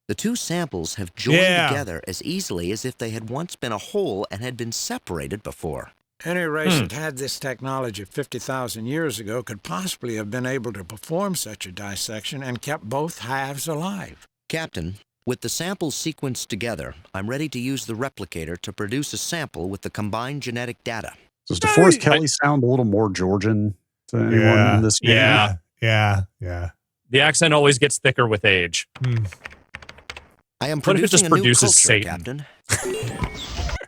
The two samples have joined together as easily as if they had once been a whole and had been separated before. Any race that had this technology 50,000 years ago could possibly have been able to perform such a dissection and kept both halves alive. Captain, with the samples sequenced together, I'm ready to use the replicator to produce a sample with the combined genetic data. Does DeForest Kelly sound a little more Georgian to anyone in this game? Yeah. The accent always gets thicker with age. I am What if it producing just a new produces culture, Satan? Captain.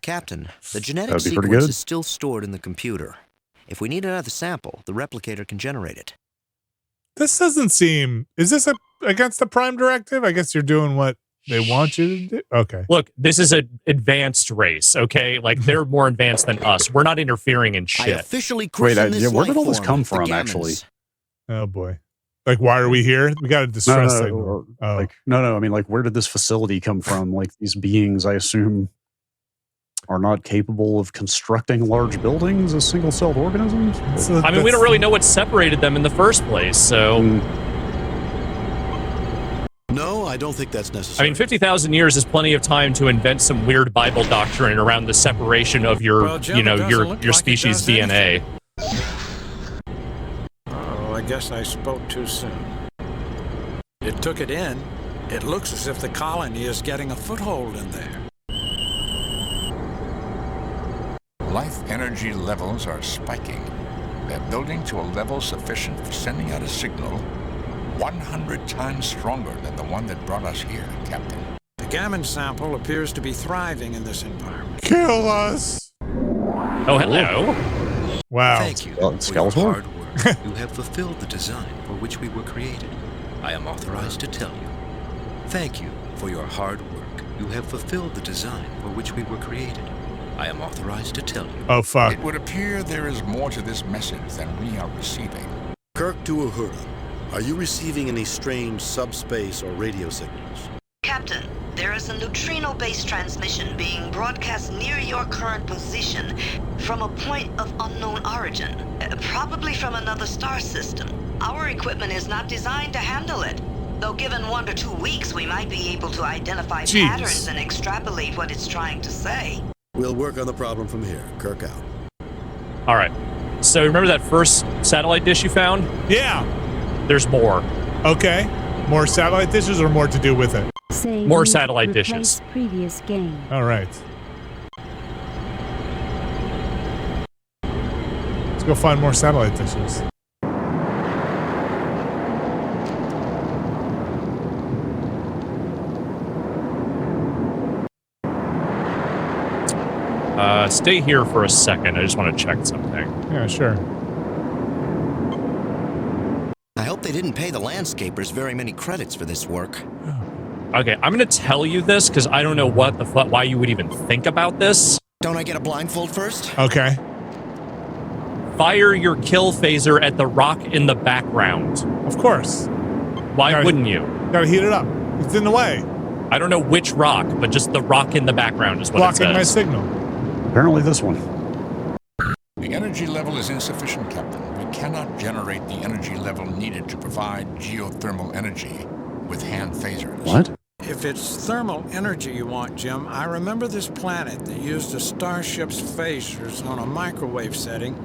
Captain, the genetic That'd be pretty sequence good. is still stored in the computer. If we need another sample, the replicator can generate it. This doesn't seem... Is this against the Prime Directive? I guess you're doing what they want you to do? Okay. Look, this is an advanced race, okay? Like, they're more advanced than us. We're not interfering in I shit. officially Wait, christened this where did all this life come form from, the actually? Gammons. Oh, boy. Like, why are we here? We got a distress No, signal. Oh. no. I mean, like, where did this facility come from? Like, these beings, I assume, are not capable of constructing large buildings as single-celled organisms? I mean, we don't really know what separated them in the first place, so... No, I don't think that's necessary. I mean, 50,000 years is plenty of time to invent some weird Bible doctrine around the separation of your, Well, Jim, your species' DNA. Oh, I guess I spoke too soon. It took it in. It looks as if the colony is getting a foothold in there. Life energy levels are spiking. They're building to a level sufficient for sending out a signal 100 times stronger than the one that brought us here, Captain. The gammon sample appears to be thriving in this environment. Kill us! Oh, hello. Wow. Thank you for your hard work. You have fulfilled the design for which we were created. I am authorized to tell you. Thank you for your hard work. You have fulfilled the design for which we were created. I am authorized to tell you. Oh, fuck. It would appear there is more to this message than we are receiving. Kirk to Uhura. Are you receiving any strange subspace or radio signals? Captain, there is a neutrino-based transmission being broadcast near your current position from a point of unknown origin, probably from another star system. Our equipment is not designed to handle it, though given 1 to 2 weeks, we might be able to identify patterns and extrapolate what it's trying to say. We'll work on the problem from here. Kirk out. All right. So remember that first satellite dish you found? Yeah. There's more. Okay. More satellite dishes or more to do with it? More satellite dishes. Previous game. All right. Let's go find more satellite dishes. Stay here for a second. I just want to check something. Yeah, sure. I hope they didn't pay the landscapers very many credits for this work. Okay, I'm going to tell you this because I don't know what the fuck, why you would even think about this. Don't I get a blindfold first? Okay. Fire your kill phaser at the rock in the background. Of course. Why wouldn't you? Gotta heat it up. It's in the way. I don't know which rock, but just the rock in the background is what it says. Blocking my signal. Apparently this one. The energy level is insufficient, Captain. We cannot generate the energy level needed to provide geothermal energy with hand phasers. What? If it's thermal energy you want, Jim, I remember this planet that used a starship's phasers on a microwave setting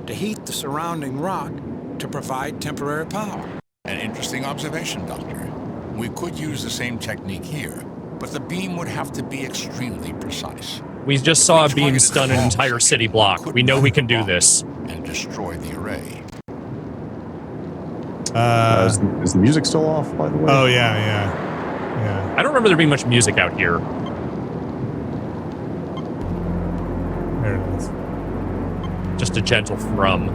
to heat the surrounding rock to provide temporary power. An interesting observation, Doctor. We could use the same technique here, but the beam would have to be extremely precise. We just saw a beam stun an entire city block. We know we can do this. And destroy the array. Is the music still off, by the way? Oh, yeah. I don't remember there being much music out here. There it is. Just a gentle thrum.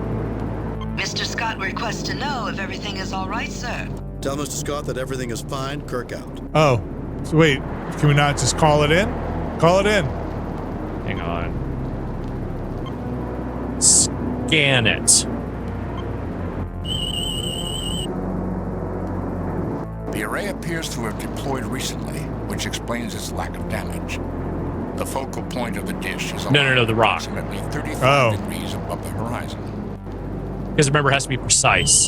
Mr. Scott requests to know if everything is all right, sir. Tell Mr. Scott that everything is fine. Kirk out. Oh, so wait. Can we not just call it in? Call it in. Hang on. Scan it. The array appears to have deployed recently, which explains its lack of damage. The focal point of the dish is No, the rock. approximately 35 degrees above the horizon. Because remember, it has to be precise.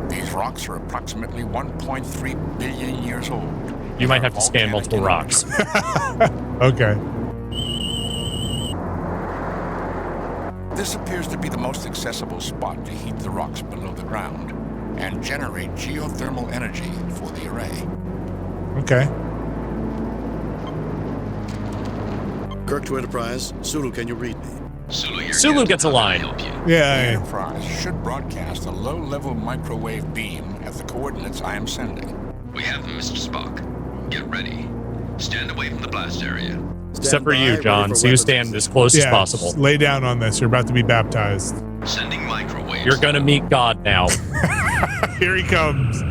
These rocks are approximately 1.3 billion years old. You might have to scan multiple rocks. Okay. This appears to be the most accessible spot to heat the rocks below the ground and generate geothermal energy for the array. Okay. Kirk to Enterprise. Sulu, can you read me? Sulu gets a line. Yeah. Enterprise should broadcast a low-level microwave beam at the coordinates I am sending. We have them, Mr. Spock. Get ready. Stand away from the blast area. Except for you, John, so you stand as close as possible. Lay down on this. You're about to be baptized. Sending microwaves. You're gonna meet God now. Here he comes.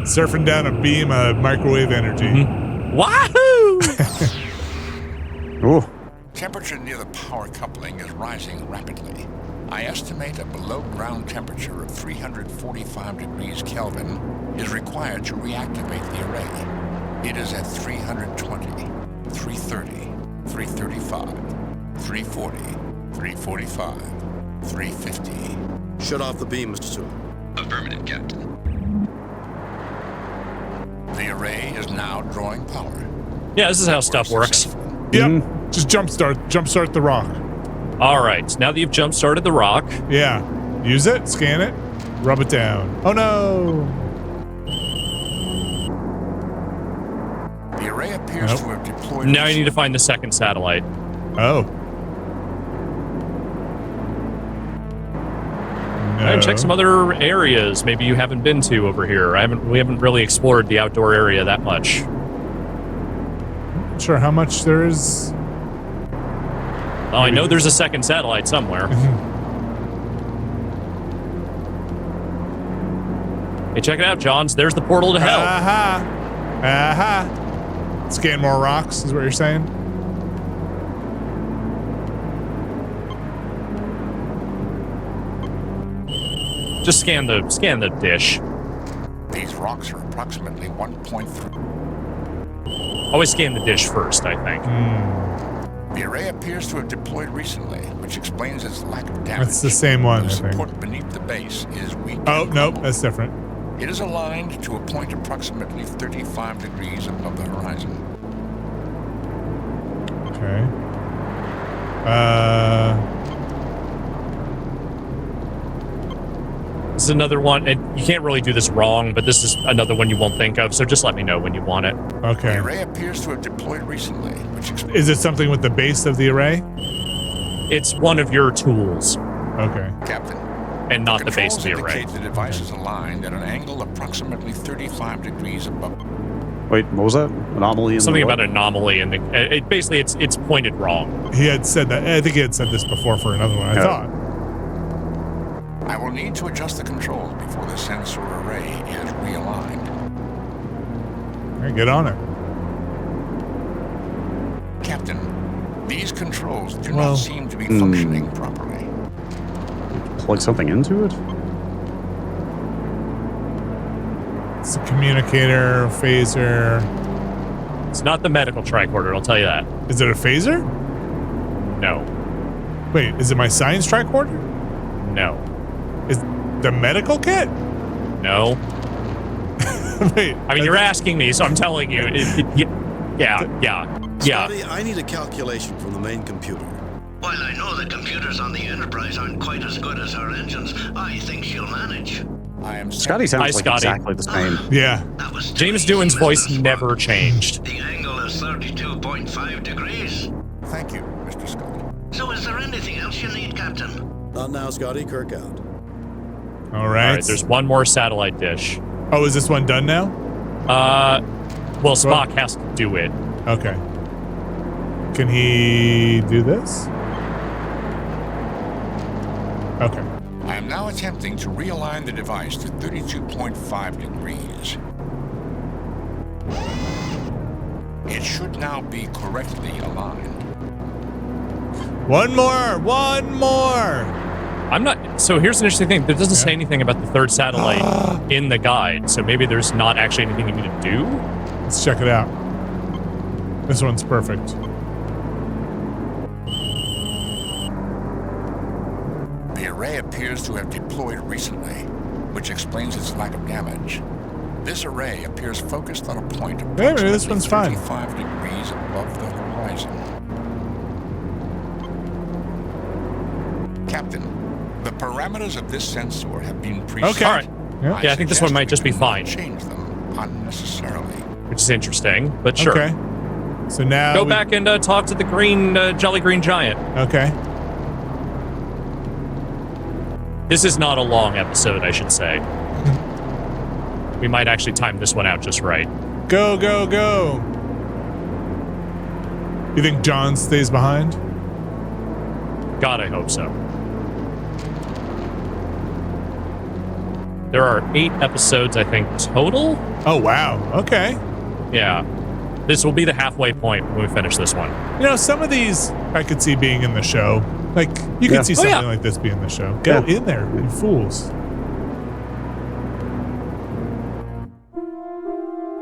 Surfing down a beam of microwave energy. Mm-hmm. Wahoo! Oh. Temperature near the power coupling is rising rapidly. I estimate a below-ground temperature of 345 degrees Kelvin is required to reactivate the array. It is at 320. 330, 335, 340, 345, 350. Shut off the beam, Mr. Sewell. Affirmative, Captain. The array is now drawing power. Yeah, this is how stuff works. Yep. Just jumpstart the rock. All right. Now that you've jump-started the rock. Yeah. Use it, scan it, rub it down. Oh, no. The array appears to have deployed. Now you need to find the second satellite. Oh. And check some other areas maybe you haven't been to over here. We haven't really explored the outdoor area that much. Not sure how much there is. Oh, I know there's a second satellite somewhere. Hey, check it out, Johns. There's the portal to hell. Aha. Scan more rocks is what you're saying? Just scan the dish. These rocks are approximately 1.3. Always scan the dish first, I think. The array appears to have deployed recently, which explains its lack of damage. That's the same one, I The think. support beneath the base is weak. Oh, nope, that's different. It is aligned to a point approximately 35 degrees above the horizon. Okay. This is another one, and you can't really do this wrong, but this is another one you won't think of, so just let me know when you want it. Okay. The array appears to have deployed recently, which explains. Is it something with the base of the array? It's one of your tools. Okay. Captain. And not the base of the array. Indicate the device is aligned at an angle approximately 35 degrees above. Wait, what was that? Anomaly? Something about anomaly, and basically it's pointed wrong. He had said that. I think he had said this before for another one. I thought. I will need to adjust the controls before the sensor array is realigned. All right, get on it. Captain, these controls do not seem to be functioning properly. Plug something into it? It's a communicator, phaser. It's not the medical tricorder, I'll tell you that. Is it a phaser? No. Wait, is it my science tricorder? No. Is the medical kit? No. Wait. I mean, you're asking me, so I'm telling you. Yeah. Scotty, I need a calculation from the main computer. While I know the computers on the Enterprise aren't quite as good as our engines, I think she'll manage. Scotty sounds Hi, like Scotty. exactly the same. Yeah. James Doohan's voice never changed. The angle is 32.5 degrees. Thank you, Mr. Scotty. So is there anything else you need, Captain? Not now, Scotty. Kirk out. All right. There's one more satellite dish. Oh, is this one done now? Well, Spock has to do it. Okay. Can he do this? Okay. I am now attempting to realign the device to 32.5 degrees. It should now be correctly aligned. One more. I'm not. So here's an interesting thing. There doesn't say anything about the third satellite in the guide, so maybe there's not actually anything you need to do. Let's check it out. This one's perfect. The array appears to have deployed recently, which explains its lack of damage. This array appears focused on a point Maybe this one's fine. 35 degrees above the horizon. Captain, the parameters of this sensor have been preset. Okay. All right. Yeah, I think this one might just be fine. Change them unnecessarily. Which is interesting, but sure. Okay. So now go back and talk to the green, Jolly Green Giant. Okay. This is not a long episode, I should say. We might actually time this one out just right. Go. You think John stays behind? God, I hope so. There are 8 episodes, I think, total. Oh, wow. Okay. Yeah. This will be the halfway point when we finish this one. You know, some of these I could see being in the show. Like, you could see something like this be in the show. Go in there, you fools.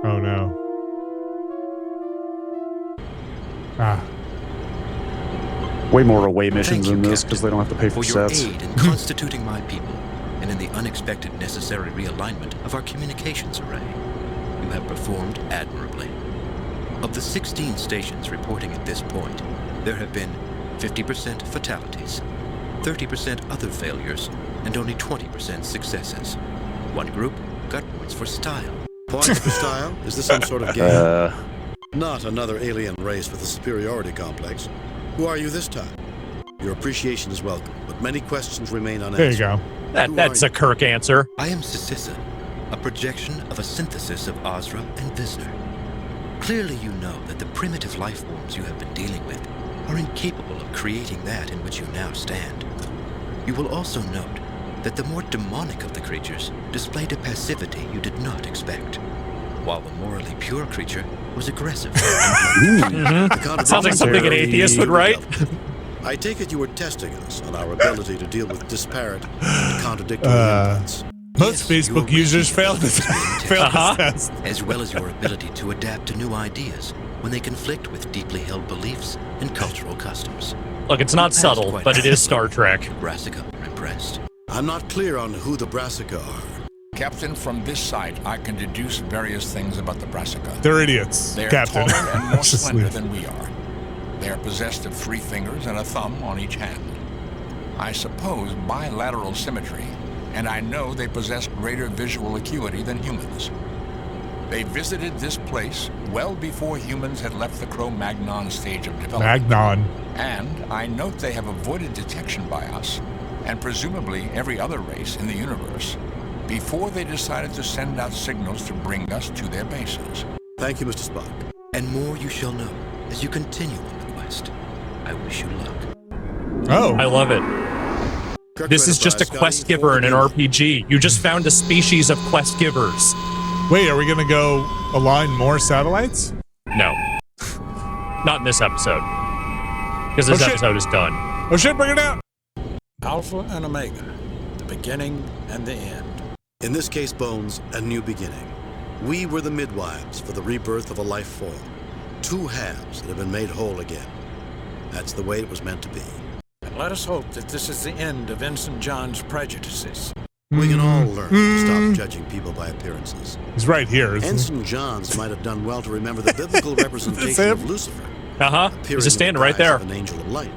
Oh, no. Way more away missions in this because they don't have to pay for your sets. aid in constituting my people and in the unexpected necessary realignment of our communications array. You have performed admirably. Of the 16 stations reporting at this point, there have been 50% fatalities, 30% other failures, and only 20% successes. One group got points for style. Points for style? Is this some sort of game? Not another alien race with a superiority complex. Who are you this time? Your appreciation is welcome, but many questions remain unanswered. There you go. That's a Kirk answer. I am Sisissa, a projection of a synthesis of Ozra and Visner. Clearly you know that the primitive life forms you have been dealing with are incapable of creating that in which you now stand. You will also note that the more demonic of the creatures displayed a passivity you did not expect, while the morally pure creature was aggressive. It sounds like something an atheist would write. I take it you were testing us on our ability to deal with disparate and contradictory inputs. Most Facebook users fail this test. As well as your ability to adapt to new ideas when they conflict with deeply held beliefs and cultural customs. Look, it's not subtle, but it is Star Trek. Brassica are impressed. I'm not clear on who the Brassica are. Captain, from this site, I can deduce various things about the Brassica. They're idiots, They're Captain. taller and more Just slender leave. than we are. They are possessed of 3 fingers and a thumb on each hand. I suppose bilateral symmetry, and I know they possess greater visual acuity than humans. They visited this place well before humans had left the Cro-Magnon stage of development. Magnon. And I note they have avoided detection by us, and presumably every other race in the universe, before they decided to send out signals to bring us to their bases. Thank you, Mr. Spock. And more you shall know as you continue on the quest. I wish you luck. Oh. I love it. This is just a quest giver in an RPG. You just found a species of quest givers. Wait, are we going to go align more satellites? No. Not in this episode. Because this episode is done. Oh shit, bring it out! Alpha and Omega, the beginning and the end. In this case, Bones, a new beginning. We were the midwives for the rebirth of a life form. 2 halves that have been made whole again. That's the way it was meant to be. And let us hope that this is the end of Ensign John's prejudices. We can all learn to stop judging people by appearances. He's right here, isn't he? Ensign Johns might have done well to remember the biblical representation of Lucifer. He's just standing right there. An angel of light.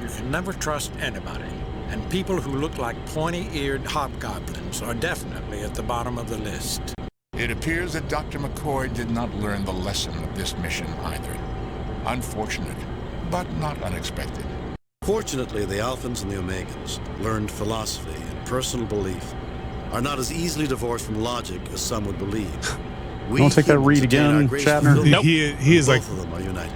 You can never trust anybody, and people who look like pointy-eared hobgoblins are definitely at the bottom of the list. It appears that Dr. McCoy did not learn the lesson of this mission either. Unfortunate, but not unexpected. Fortunately, the Alphans and the Omegans learned philosophy and personal belief are not as easily divorced from logic as some would believe. We Don't take that humans read attain our again, greatest Shatner. fulfillment. He is like... Both of them are united.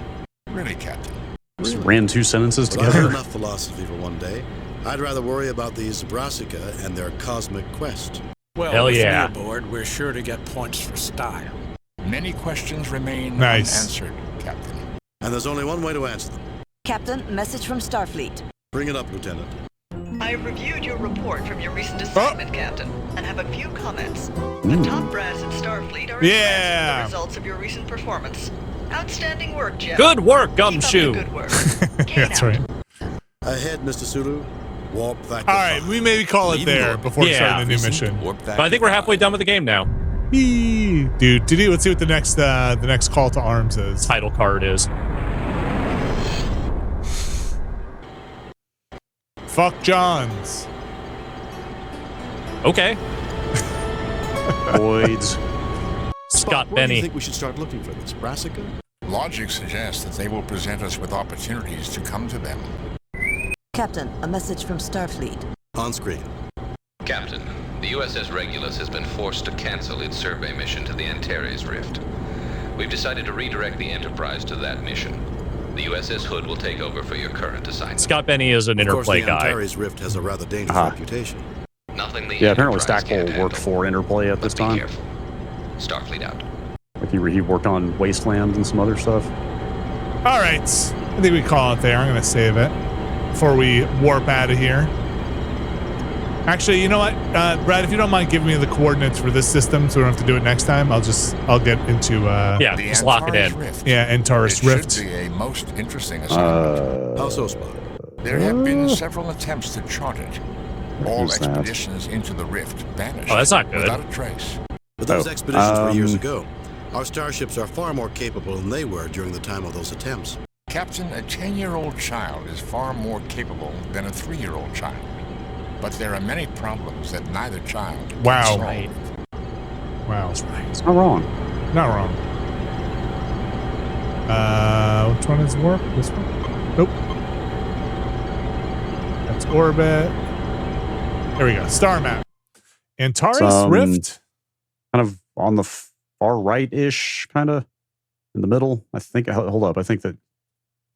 Really, Captain? Just ran 2 sentences But I've had together. enough philosophy for one day. I'd rather worry about these Brassica and their cosmic quest. Well, Hell with yeah. me aboard, we're sure to get points for style. Many questions remain Nice. unanswered, Captain. And there's only one way to answer them. Captain, message from Starfleet. Bring it up, Lieutenant. I have reviewed your report from your recent assignment, Captain, and have a few comments. The top brass at Starfleet are impressed with the results of your recent performance. Outstanding work, Jeff. Good work, Keep up the Gumshoe. good work. That's right. Ahead, Mr. Sulu. Warp back. All right, we maybe call it there before starting the new mission. But I think we're halfway done with the game now. Dude, let's see what the next call to arms is. Title card is. Fuck Johns. Okay. Boyd's. Scott Where do Benny. you think we should start looking for this? Brassica? Logic suggests that they will present us with opportunities to come to them. Captain, a message from Starfleet. On screen. Captain, the USS Regulus has been forced to cancel its survey mission to the Antares Rift. We've decided to redirect the Enterprise to that mission. The USS Hood will take over for your current assignment. Scott Benny is an interplay Of course, the guy. Antares Rift has a rather dangerous reputation. Nothing the Yeah, apparently Enterprise can't Stackpole worked handle. for Interplay at this Be time. careful. Starfleet out. Like he worked on Wasteland and some other stuff. All right, I think we call it there. I'm gonna save it before we warp out of here. Actually, you know what, Brad? If you don't mind giving me the coordinates for this system, so we don't have to do it next time, I'll get into The just lock it Antares in. Rift. Yeah, Antares It Rift. should be a most interesting assignment. How so, Spock? There have been several attempts to chart it. All Who's that? expeditions into the rift vanished Oh, that's not good. without a trace. But those expeditions were years ago. Our starships are far more capable than they were during the time of those attempts. Captain, a 10-year-old child is far more capable than a 3-year-old child. But there are many problems that neither child can Wow. solve. Right. Wow. That's right. It's not wrong. Not wrong. Which one is warp? This one? Nope. That's orbit. There we go. Star map. Antares Rift. Kind of on the far right-ish, kind of in the middle. I think. Hold up. I think that.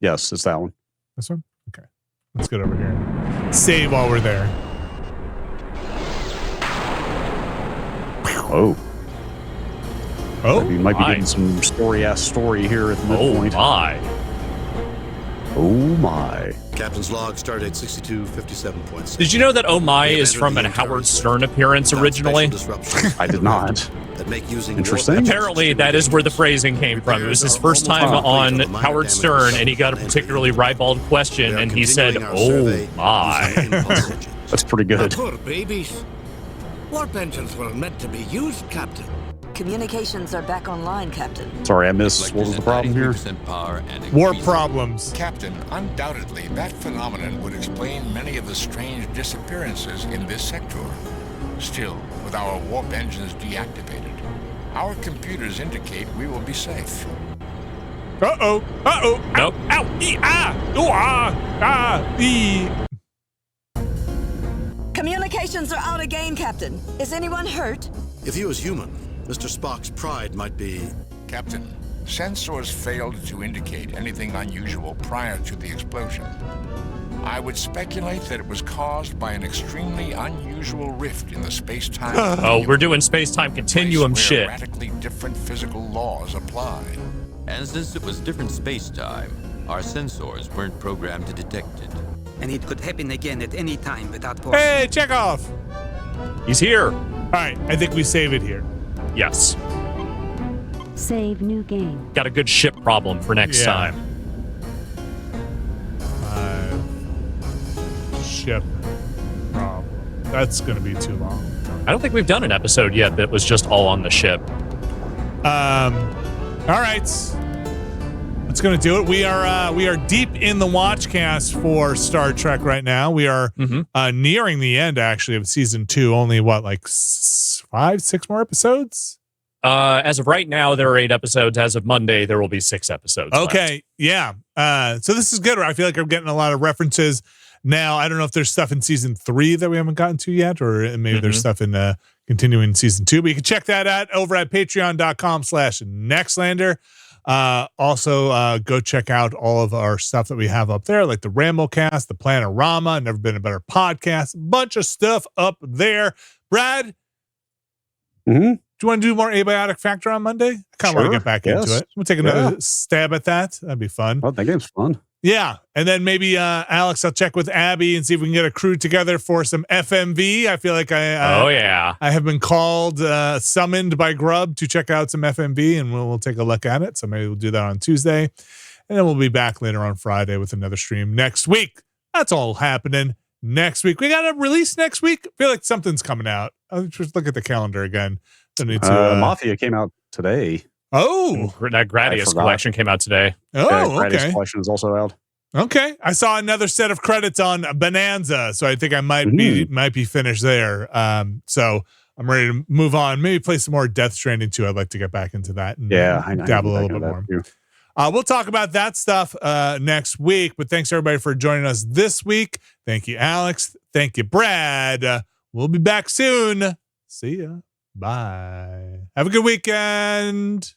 Yes, it's that one. This one? Okay. Let's get over here. Save while we're there. Oh. Oh, you might be my. getting some story here at the midpoint. Oh my. Oh my. Captain's log started at 62:57.6. Did you know that Oh My is from an Howard Stern appearance originally? I did not. That make using Interesting. Apparently, that is where the phrasing came from. It was his first time on Howard Stern, and he got a particularly ribald question, and he said, "Oh my." That's pretty good. Poor babies. Warp engines were meant to be used, Captain. Communications are back online, Captain. Sorry, I missed. What was the problem here? Warp problems. Captain, undoubtedly that phenomenon would explain many of the strange disappearances in this sector. Still, with our warp engines deactivated, our computers indicate we will be safe. Uh-oh. Uh-oh. Nope. Ow. Ee. Ah. Ooh. Ah. Ah. Ee. Communications are out again, Captain. Is anyone hurt? If he was human, Mr. Spock's pride might be... Captain, sensors failed to indicate anything unusual prior to the explosion. I would speculate that it was caused by an extremely unusual rift in the space-time Oh, we're doing space-time continuum where shit. radically different physical laws apply. And since it was different space-time, our sensors weren't programmed to detect it. And it could happen again at any time without pause. Hey, Chekhov. He's here. All right. I think we save it here. Yes. Save new game. Got a good ship problem for next time. Ship problem. That's going to be too long. I don't think we've done an episode yet that was just all on the ship. All right. That's going to do it. We are deep in the watchcast for Star Trek right now. We are nearing the end, actually, of season 2. Only, like 5, 6 more episodes? As of right now, there are 8 episodes. As of Monday, there will be 6 episodes. Okay, yeah. So this is good. I feel like I'm getting a lot of references now. I don't know if there's stuff in season 3 that we haven't gotten to yet, or maybe there's stuff in continuing season 2. But you can check that out over at patreon.com/Nextlander. Also, go check out all of our stuff that we have up there, like the Ramblecast, the Planorama, Never Been a Better Podcast, a bunch of stuff up there. Brad, do you want to do more Abiotic Factor on Monday? I kind of want to get back into it. We'll take another stab at that. That'd be fun. Oh, that game's fun. Yeah. And then maybe, Alex, I'll check with Abby and see if we can get a crew together for some FMV. I feel like I have been called, summoned by Grub to check out some FMV, and we'll take a look at it. So maybe we'll do that on Tuesday. And then we'll be back later on Friday with another stream next week. That's all happening next week. We got a release next week. I feel like something's coming out. I'll just look at the calendar again. Don't need to, Mafia came out today. Oh, that Gradius collection came out today. Oh, Gradius okay. collection is also out. Okay, I saw another set of credits on Bonanza, so I think I might be finished there. So I'm ready to move on. Maybe play some more Death Stranding too. I'd like to get back into that and I dabble a little bit more. We'll talk about that stuff next week. But thanks everybody for joining us this week. Thank you, Alex. Thank you, Brad. We'll be back soon. See ya. Bye. Have a good weekend.